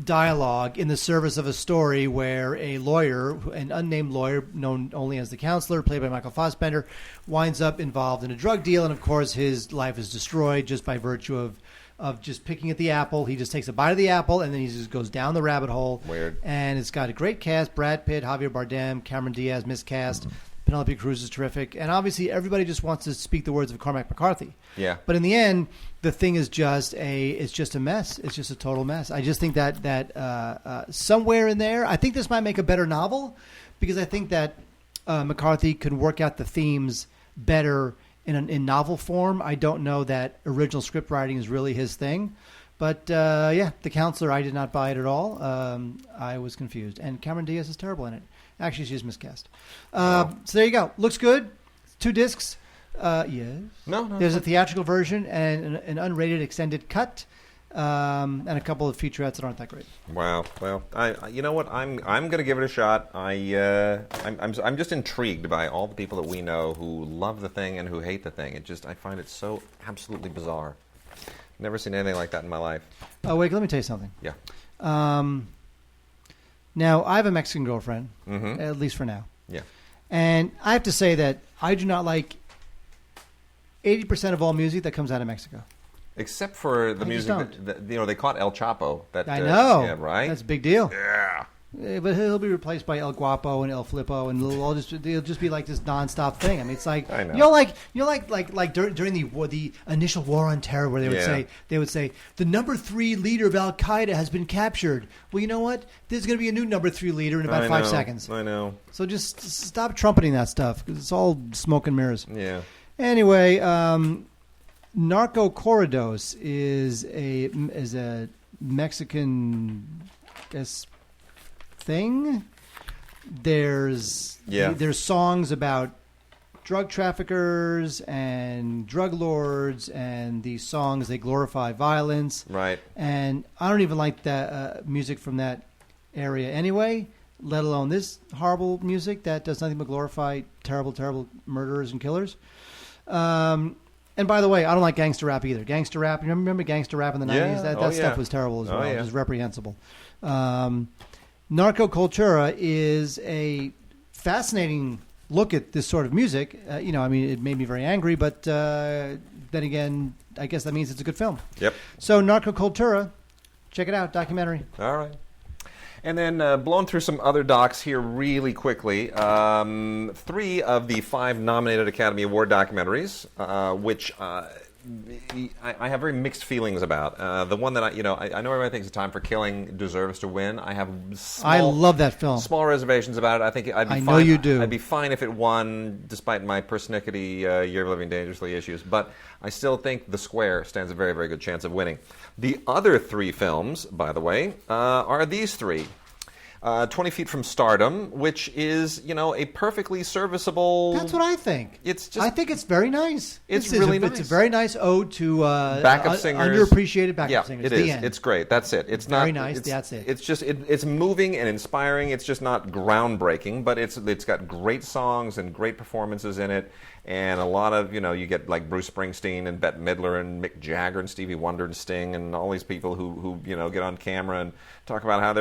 dialogue in the service of a story where a lawyer, an unnamed lawyer known only as the counselor, played by Michael Fassbender, winds up involved in a drug deal, and of course his life is destroyed just by virtue of just picking at the apple. He just takes a bite of the apple, and then he just goes down the rabbit hole. Weird. And it's got a great cast: Brad Pitt, Javier Bardem, Cameron Diaz, miscast. Penelope Cruz is terrific. And obviously everybody just wants to speak the words of Cormac McCarthy. Yeah. But in the end, the thing is just a mess. It's just a total mess. I just think that somewhere in there, I think this might make a better novel, because I think that McCarthy could work out the themes better in novel form. I don't know that original script writing is really his thing. But, The Counselor, I did not buy it at all. I was confused. And Cameron Diaz is terrible in it. Actually, she's miscast. So there you go. Looks good. 2 discs. Yes. No. There's a theatrical version and an unrated extended cut, and a couple of featurettes that aren't that great. Wow. Well, you know what? I'm going to give it a shot. I'm just intrigued by all the people that we know who love the thing and who hate the thing. I find it so absolutely bizarre. Never seen anything like that in my life. Oh, wait, let me tell you something. Yeah. Now, I have a Mexican girlfriend, at least for now. Yeah. And I have to say that I do not like 80% of all music that comes out of Mexico. Except for the music that they caught El Chapo. I know. Yeah, right? That's a big deal. Yeah. But he'll be replaced by El Guapo and El Flippo, and they'll just be like this nonstop thing. I mean, it's like, I know. during the initial war on terror, where they would say the number 3 leader of Al Qaeda has been captured. Well, you know what? There's going to be a new number 3 leader in about 5 seconds. I know. So just stop trumpeting that stuff, because it's all smoke and mirrors. Yeah. Anyway, Narco Corridos is a Mexican, thing. There's songs about drug traffickers and drug lords, and these songs, they glorify violence. Right. And I don't even like that music from that area anyway, let alone this horrible music that does nothing but glorify terrible, terrible murderers and killers. And by the way, I don't like gangster rap either. Gangster rap, you remember gangster rap in the 90s? That stuff was terrible as well. It was reprehensible. Narco Cultura is a fascinating look at this sort of music. It made me very angry, but then again, I guess that means it's a good film. Yep. So Narco Cultura, check it out, documentary. All right. And then blowing through some other docs here really quickly. 3 of the 5 nominated Academy Award documentaries, which I have very mixed feelings about. The one that I know everybody thinks A Time for Killing deserves to win. I love that film. Small reservations about it. I think I'd be fine. I know you do. I'd be fine if it won, despite my persnickety Year of Living Dangerously issues. But I still think The Square stands a very, very good chance of winning. The other 3 films, by the way, are these 3. 20 Feet from Stardom, which is, a perfectly serviceable... That's what I think. I think it's very nice. It's really nice. It's a very nice ode to backup singers. Underappreciated backup singers. It is. It's great. That's it. It's not very nice. That's it. It's just it's moving and inspiring. It's just not groundbreaking, but it's got great songs and great performances in it. And a lot of, you get like Bruce Springsteen and Bette Midler and Mick Jagger and Stevie Wonder and Sting and all these people who get on camera and talk about how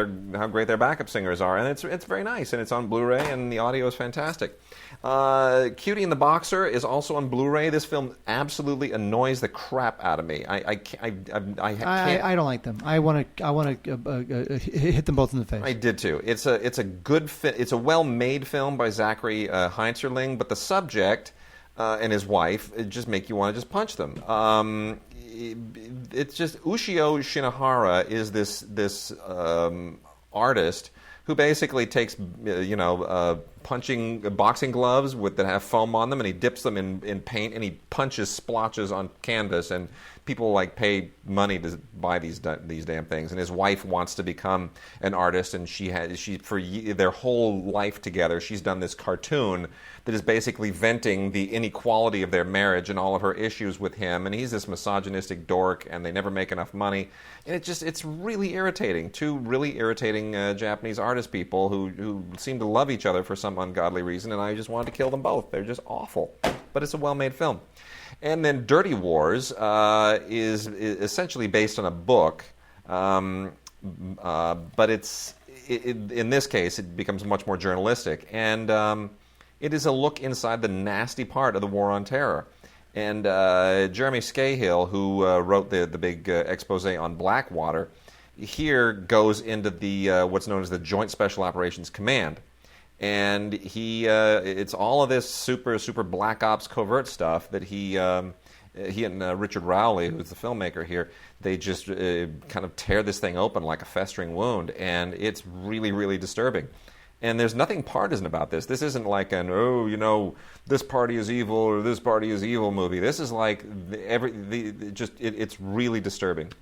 great their backup singers are. And it's very nice. And it's on Blu-ray, and the audio is fantastic. Cutie and the Boxer is also on Blu-ray. This film absolutely annoys the crap out of me. I can't. I don't like them. I want to hit them both in the face. I did too. It's a well-made film by Zachary Heinzerling, but the subject and his wife just make you want to just punch them. It's just Ushio Shinohara is this artist who basically takes punching boxing gloves that have foam on them, and he dips them in paint, and he punches splotches on canvas, and people like pay money to buy these damn things. And his wife wants to become an artist, and for their whole life together, she's done this cartoon that is basically venting the inequality of their marriage and all of her issues with him. And he's this misogynistic dork, and they never make enough money. And it's really irritating. Two really irritating Japanese artist people who seem to love each other for some ungodly reason, and I just wanted to kill them both. They're just awful. But it's a well-made film. And then Dirty Wars is essentially based on a book, but in this case, it becomes much more journalistic. And it is a look inside the nasty part of the War on Terror. And Jeremy Scahill, who wrote the big expose on Blackwater, here goes into the what's known as the Joint Special Operations Command. And it's all of this super black ops covert stuff that he and Richard Rowley, who's the filmmaker here, they just kind of tear this thing open like a festering wound, and it's really, really disturbing. And there's nothing partisan about this. This isn't like this party is evil or this party is evil movie. This is like it's really disturbing.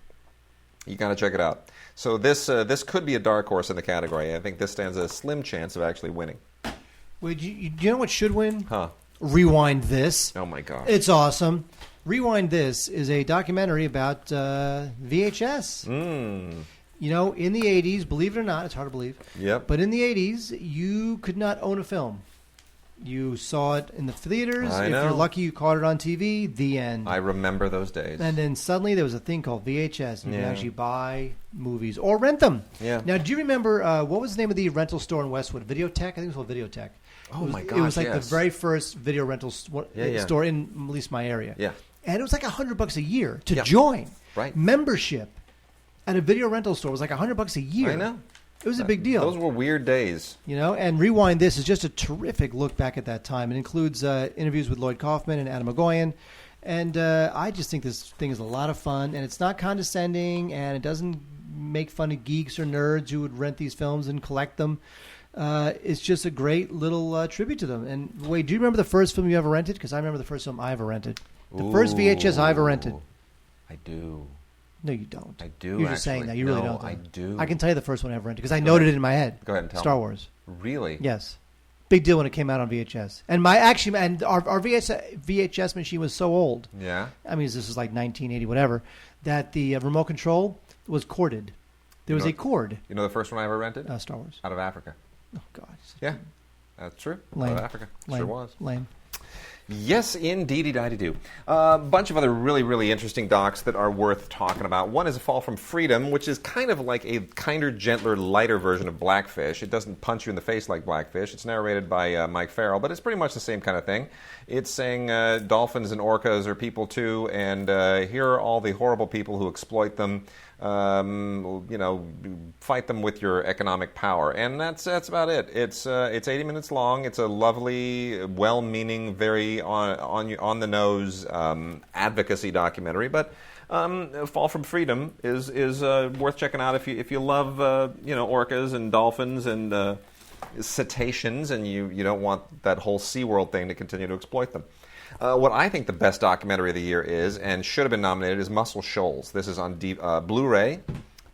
You got to check it out. So this could be a dark horse in the category. I think this stands a slim chance of actually winning. Well, do you know what should win? Huh? Rewind This. Oh my God! It's awesome. Rewind This is a documentary about VHS. You know, in the 80s, believe it or not, it's hard to believe. Yep. But in the 80s, you could not own a film. You saw it in the theaters. I if know. you're lucky, you caught it on TV. The end. I remember those days. And then suddenly there was a thing called VHS. And you could actually buy movies or rent them. Yeah. Now, do you remember, what was the name of the rental store in Westwood? Videotech? I think it was called Videotech. Oh, my gosh, It was like yes. the very first video rental store in at least my area. Yeah. And it was like $100 a year to join. Right. Membership at a video rental store was like $100 a year. I know. It was a big deal. Those were weird days. You know, and Rewind This is just a terrific look back at that time. It includes interviews with Lloyd Kaufman and Adam McGoyan. And I just think this thing is a lot of fun. And it's not condescending, and it doesn't make fun of geeks or nerds who would rent these films and collect them. It's just a great little tribute to them. And wait, do you remember the first film you ever rented? Because I remember the first film I ever rented. The first VHS I ever rented. I do. No, you don't. I do. You're just saying that. You really No, don't. Though. I do. I can tell you the first one I ever rented because I noted it in my head. Go ahead and tell Star me. Wars. Really? Yes. Big deal when it came out on VHS. And our VHS machine was so old. Yeah. I mean, this is like 1980, whatever, that the remote control was corded. There was a cord. You know the first one I ever rented? Star Wars. Out of Africa. Oh, God. Yeah. That's true. Lame. Out of Africa. Lame. Sure was. Lame. Yes, indeedy-do. A bunch of other really, really interesting docs that are worth talking about. One is A Fall from Freedom, which is kind of like a kinder, gentler, lighter version of Blackfish. It doesn't punch you in the face like Blackfish. It's narrated by Mike Farrell, but it's pretty much the same kind of thing. It's saying dolphins and orcas are people too, and here are all the horrible people who exploit them. Fight them with your economic power, and that's about it. It's 80 minutes long. It's a lovely, well-meaning, very on the nose advocacy documentary. But Fall from Freedom is worth checking out if you love orcas and dolphins and cetaceans, and you don't want that whole SeaWorld thing to continue to exploit them. What I think the best documentary of the year is, and should have been nominated, is Muscle Shoals. This is on Blu-ray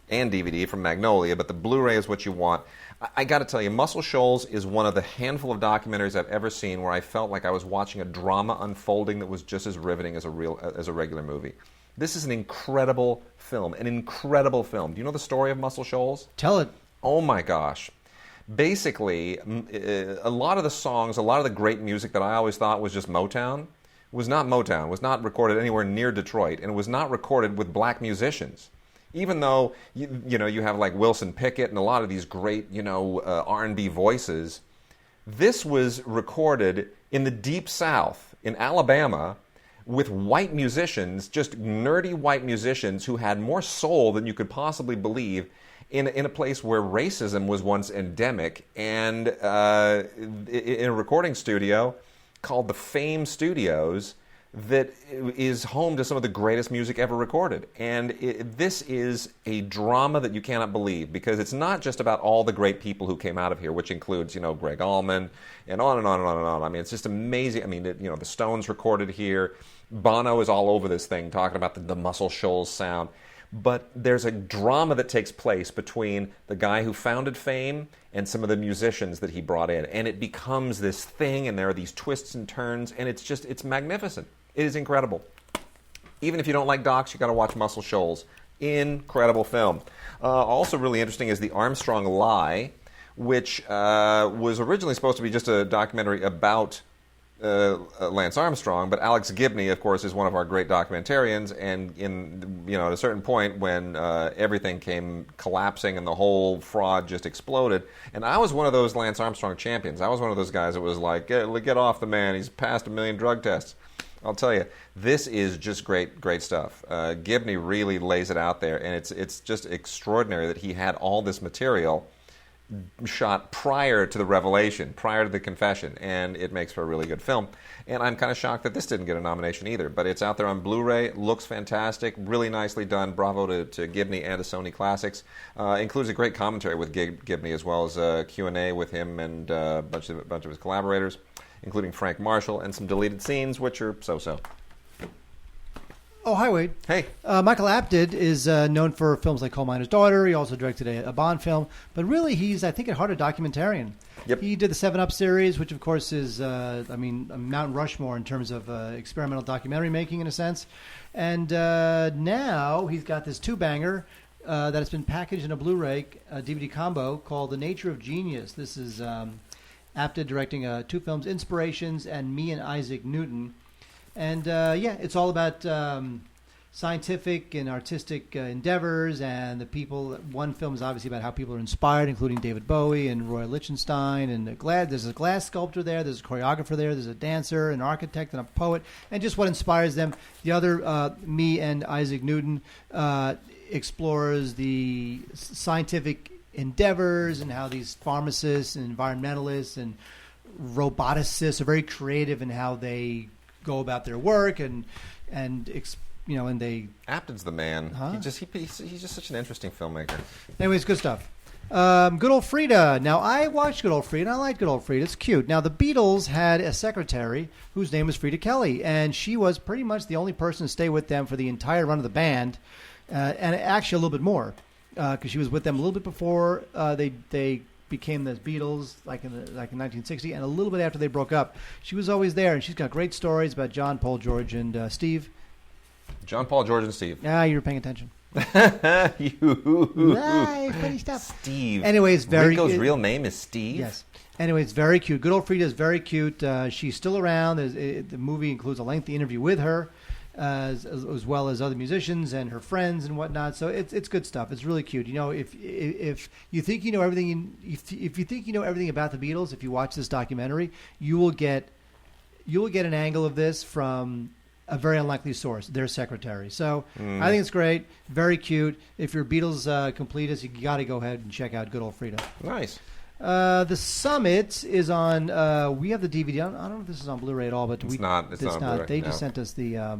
and DVD from Magnolia, but the Blu-ray is what you want. I got to tell you, Muscle Shoals is one of the handful of documentaries I've ever seen where I felt like I was watching a drama unfolding that was just as riveting as a regular movie. This is an incredible film. Do you know the story of Muscle Shoals? Tell it. Oh my gosh. Basically, a lot of the songs, a lot of the great music that I always thought was just Motown was not Motown, was not recorded anywhere near Detroit, and was not recorded with black musicians. Even though you have like Wilson Pickett and a lot of these great R&B voices, this was recorded in the Deep South in Alabama with white musicians, just nerdy white musicians who had more soul than you could possibly believe. In a place where racism was once endemic, and in a recording studio called the Fame Studios, that is home to some of the greatest music ever recorded. And this is a drama that you cannot believe, because it's not just about all the great people who came out of here, which includes, Greg Allman, and on and on and on and on. I mean, it's just amazing. I mean, the Stones recorded here. Bono is all over this thing, talking about the Muscle Shoals sound. But there's a drama that takes place between the guy who founded Fame and some of the musicians that he brought in. And it becomes this thing, and there are these twists and turns, and it's magnificent. It is incredible. Even if you don't like docs, you got to watch Muscle Shoals. Incredible film. Also really interesting is the Armstrong Lie, which was originally supposed to be just a documentary about Lance Armstrong, but Alex Gibney, of course, is one of our great documentarians, and at a certain point when everything came collapsing and the whole fraud just exploded, and I was one of those Lance Armstrong champions. I was one of those guys that was like, get off the man, he's passed 1 million drug tests. I'll tell you, this is just great stuff. Gibney really lays it out there, and it's just extraordinary that he had all this material shot prior to the revelation, prior to the confession, and it makes for a really good film. And I'm kind of shocked that this didn't get a nomination either, but it's out there on Blu-ray, looks fantastic, really nicely done. Bravo to Gibney and to Sony Classics. Includes a great commentary with Gibney, as well as a Q&A with him and a bunch of his collaborators, including Frank Marshall, and some deleted scenes, which are so-so. Oh, hi, Wade. Hey. Michael Apted is known for films like Coal Miner's Daughter. He also directed a Bond film. But really, he's, I think, at heart a documentarian. Yep. He did the 7 Up series, which, of course, is, a Mount Rushmore in terms of experimental documentary making, in a sense. And now he's got this two-banger that has been packaged in a Blu-ray DVD combo called The Nature of Genius. This is Apted directing 2 films, Inspirations and Me and Isaac Newton. And, it's all about scientific and artistic endeavors and the people. One film is obviously about how people are inspired, including David Bowie and Roy Lichtenstein. And there's a glass sculptor there, there's a choreographer there, there's a dancer, an architect, and a poet, and just what inspires them. The other, Me and Isaac Newton, explores the scientific endeavors and how these pharmacists and environmentalists and roboticists are very creative in how they go about their work and they. Apted's the man. Huh? He's just such an interesting filmmaker. Anyways, good stuff. Good old Frida. Now, I watched Good Old Frida, and I like Good Old Frida. It's cute. Now, the Beatles had a secretary whose name was Frida Kelly, and she was pretty much the only person to stay with them for the entire run of the band, and actually a little bit more, because she was with them a little bit before they became the Beatles, like in 1960, and a little bit after they broke up. She was always there, and she's got great stories about John, Paul, George, and Steve. John, Paul, George, and Steve. Ah, you were paying attention. Nice, funny stuff. Steve. Anyways, Ringo's real name is Steve? Yes. Anyways, very cute. Good old Frida is very cute. She's still around. The movie includes a lengthy interview with her, as well as other musicians and her friends and whatnot. So it's good stuff. It's really cute. If you think you know everything, if you think you know everything about the Beatles, if you watch this documentary, you will get an angle of this from a very unlikely source, their secretary. So I think it's great. Very cute. If you're Beatles completist, you got to go ahead and check out Good Old Frida. Nice. The Summit is on. We have the DVD. I don't know if this is on Blu-ray at all, but it's not. It's not. Blu-ray, they just sent us the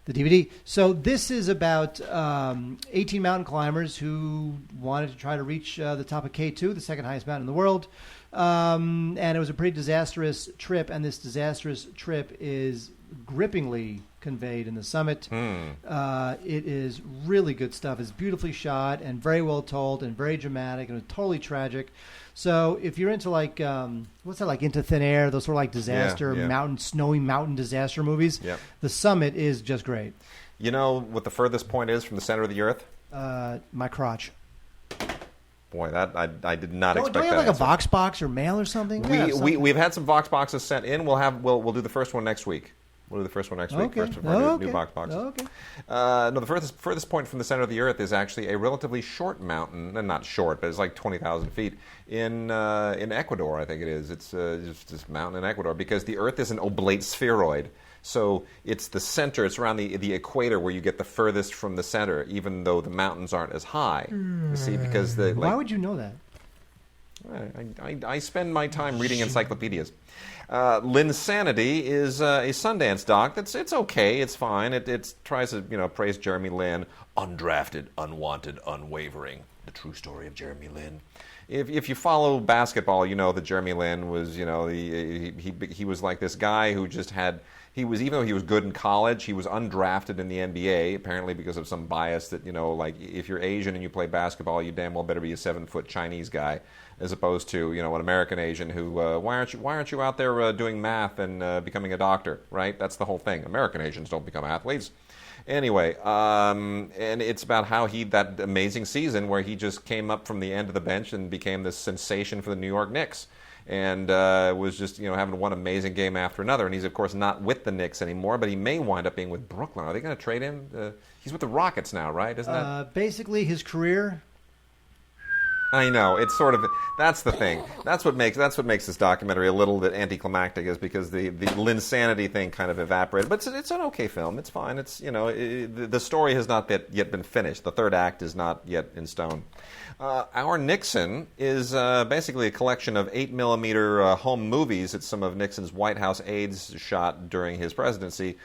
the DVD. So this is about 18 mountain climbers who wanted to try to reach the top of K2, the second highest mountain in the world. And it was a pretty disastrous trip, and this disastrous trip is grippingly conveyed in The Summit. It is really good stuff. It's beautifully shot and very well told and very dramatic and totally tragic. So if you're into what's that, like Into Thin Air, those sort of like disaster, snowy mountain disaster movies, The Summit is just great. You know what the furthest point is from the center of the Earth? My crotch. Boy, that I did not expect that. Don't you have like a Vox box or mail or something? We've had some Vox boxes sent in. We'll do the first one next week. We'll do the first one next week. First of our new Vox boxes. Okay. The furthest point from the center of the Earth is actually a relatively short mountain, and not short, but it's like 20,000 feet in Ecuador. I think it is. It's just this mountain in Ecuador because the Earth is an oblate spheroid. So it's the center. It's around the equator where you get the furthest from the center, even though the mountains aren't as high. You see, because why would you know that? I spend my time reading encyclopedias. Linsanity is a Sundance doc. It's okay. It's fine. It tries to praise Jeremy Lin, undrafted, unwanted, unwavering. The true story of Jeremy Lin. If you follow basketball, you know that Jeremy Lin was he was like this guy who just had. Even though he was good in college, he was undrafted in the NBA, apparently because of some bias that, like if you're Asian and you play basketball, you damn well better be a 7-foot Chinese guy, as opposed to, an American Asian who, why aren't you out there doing math and becoming a doctor, right? That's the whole thing. American Asians don't become athletes. Anyway, and it's about how that amazing season where he just came up from the end of the bench and became this sensation for the New York Knicks. And was just, having one amazing game after another. And he's, of course, not with the Knicks anymore, but he may wind up being with Brooklyn. Are they going to trade him? He's with the Rockets now, right? Isn't that? Basically, his career. I know. It's sort of, that's the thing. That's what makes this documentary a little bit anticlimactic, is because the Linsanity thing kind of evaporated. But it's an okay film. It's fine. It's, the story has not yet been finished. The third act is not yet in stone. Our Nixon is basically a collection of 8mm home movies that some of Nixon's White House aides shot during his presidency,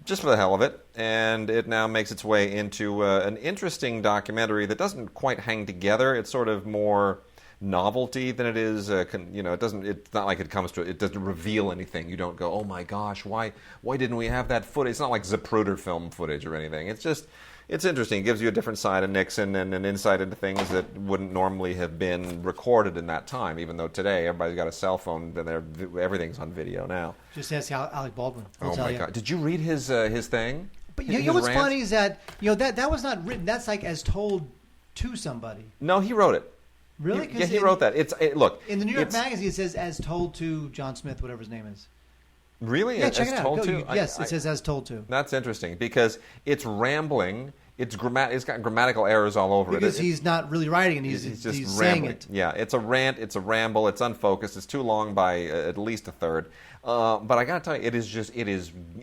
just for the hell of it. And it now makes its way into an interesting documentary that doesn't quite hang together. It's sort of more novelty than it is. It's not like it doesn't reveal anything. You don't go, oh my gosh, why didn't we have that footage? It's not like Zapruder film footage or anything. It's interesting. It gives you a different side of Nixon and an insight into things that wouldn't normally have been recorded in that time, even though today everybody's got a cell phone and everything's on video now. Just ask Alec Baldwin. Oh, my God. Did you read his thing? But you know what's funny is that that was not written. That's like as told to somebody. No, he wrote it. Really? He wrote that. Look. In the New York Magazine, it says as told to John Smith, whatever his name is. Really? Yeah, check as it out. Told to? Yes, it says as told to. That's interesting because it's rambling. It's got grammatical errors all over because he's not really writing, and he's just saying it. Yeah, it's a rant, it's a ramble, it's unfocused, it's too long by at least a third. But I got to tell you,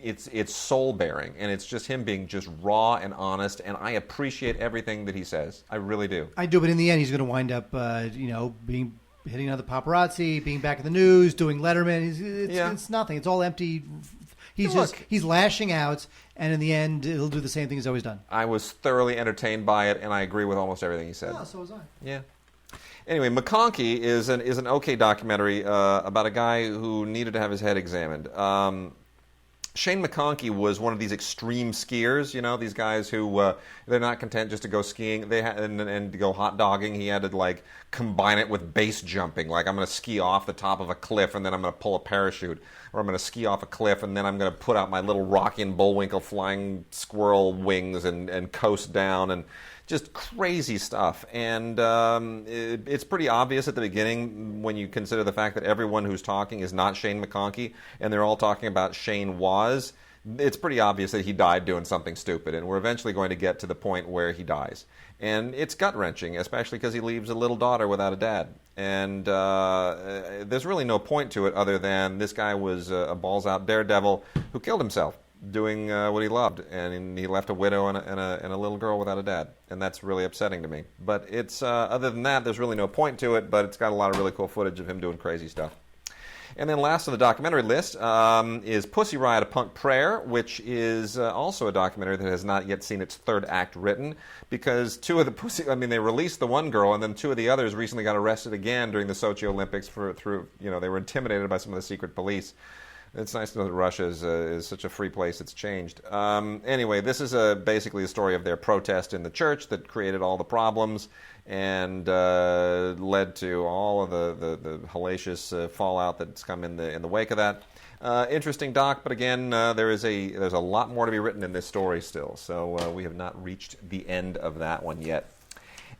it's soul bearing, and it's just him being just raw and honest. And I appreciate everything that he says. I really do. I do, but in the end, he's going to wind up, hitting another paparazzi, being back in the news, doing Letterman. It's nothing. It's all empty. He's lashing out, and in the end, he'll do the same thing he's always done. I was thoroughly entertained by it, and I agree with almost everything he said. Oh, so was I. Yeah. Anyway, McConkey is an okay documentary about a guy who needed to have his head examined. Shane McConkey was one of these extreme skiers, these guys who they're not content just to go skiing and to go hot dogging. He had to combine it with base jumping. Like, I'm going to ski off the top of a cliff and then I'm going to pull a parachute, or I'm going to ski off a cliff and then I'm going to put out my little Rocky and Bullwinkle flying squirrel wings and coast down, and just crazy stuff. And it's pretty obvious at the beginning when you consider the fact that everyone who's talking is not Shane McConkey, and they're all talking about Shane Was. It's pretty obvious that he died doing something stupid, and we're eventually going to get to the point where he dies. And it's gut-wrenching, especially because he leaves a little daughter without a dad. And there's really no point to it other than this guy was a balls-out daredevil who killed himself doing what he loved, and he left a widow and a little girl without a dad, and that's really upsetting to me. But it's other than that, there's really no point to it, but it's got a lot of really cool footage of him doing crazy stuff. And then last on the documentary list is Pussy Riot: A Punk Prayer, which is also a documentary that has not yet seen its third act written, because they released the one girl, and then two of the others recently got arrested again during the Sochi Olympics they were intimidated by some of the secret police. It's nice to know that Russia is such a free place. It's changed. Anyway, this is basically a story of their protest in the church that created all the problems and led to all of the hellacious fallout that's come in the wake of that. Interesting doc, but again, there's a lot more to be written in this story still. So we have not reached the end of that one yet.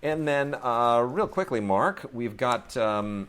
And then, real quickly, Mark, we've got a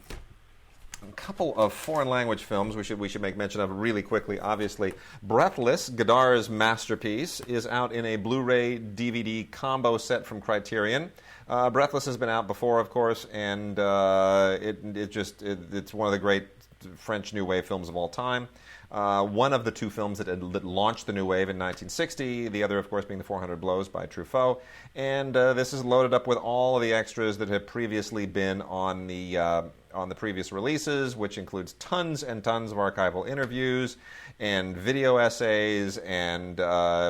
couple of foreign language films we should make mention of really quickly. Obviously, Breathless, Godar's masterpiece, is out in a Blu-ray DVD combo set from Criterion. Breathless has been out before, of course, and it's one of the great French New Wave films of all time. One of the two films that launched the new wave in 1960, the other, of course, being The 400 Blows by Truffaut. And this is loaded up with all of the extras that have previously been on the previous releases, which includes tons and tons of archival interviews and video essays and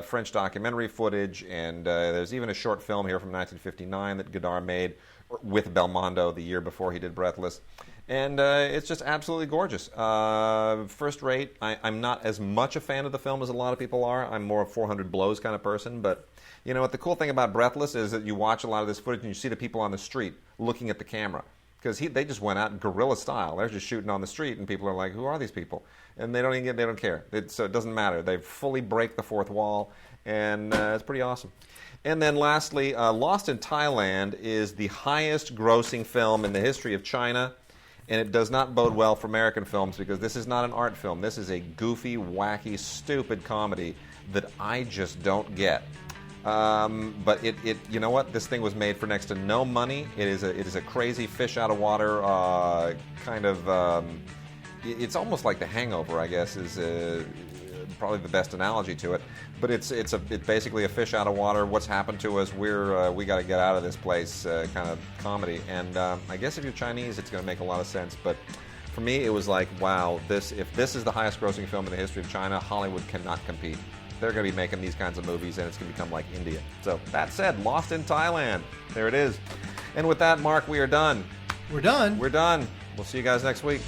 French documentary footage. And there's even a short film here from 1959 that Godard made with Belmondo the year before he did Breathless. And it's just absolutely gorgeous. First rate. I'm not as much a fan of the film as a lot of people are. I'm more a 400 Blows kind of person. But you know what? The cool thing about Breathless is that you watch a lot of this footage and you see the people on the street looking at the camera. Because they just went out in guerrilla style. They're just shooting on the street, and people are like, "Who are these people?" And they don't care. So it doesn't matter. They fully break the fourth wall, and it's pretty awesome. And then lastly, Lost in Thailand is the highest-grossing film in the history of China. And it does not bode well for American films because this is not an art film. This is a goofy, wacky, stupid comedy that I just don't get. But you know what? This thing was made for next to no money. It is a crazy fish out of water kind of. It's almost like The Hangover, I guess, is probably the best analogy to it. But it's basically a fish out of water. What's happened to us? We got to get out of this place kind of comedy. And I guess if you're Chinese, it's going to make a lot of sense. But for me, it was like, wow, if this is the highest-grossing film in the history of China, Hollywood cannot compete. They're going to be making these kinds of movies, and it's going to become like India. So that said, Lost in Thailand. There it is. And with that, Mark, we are done. We're done. We're done. We'll see you guys next week.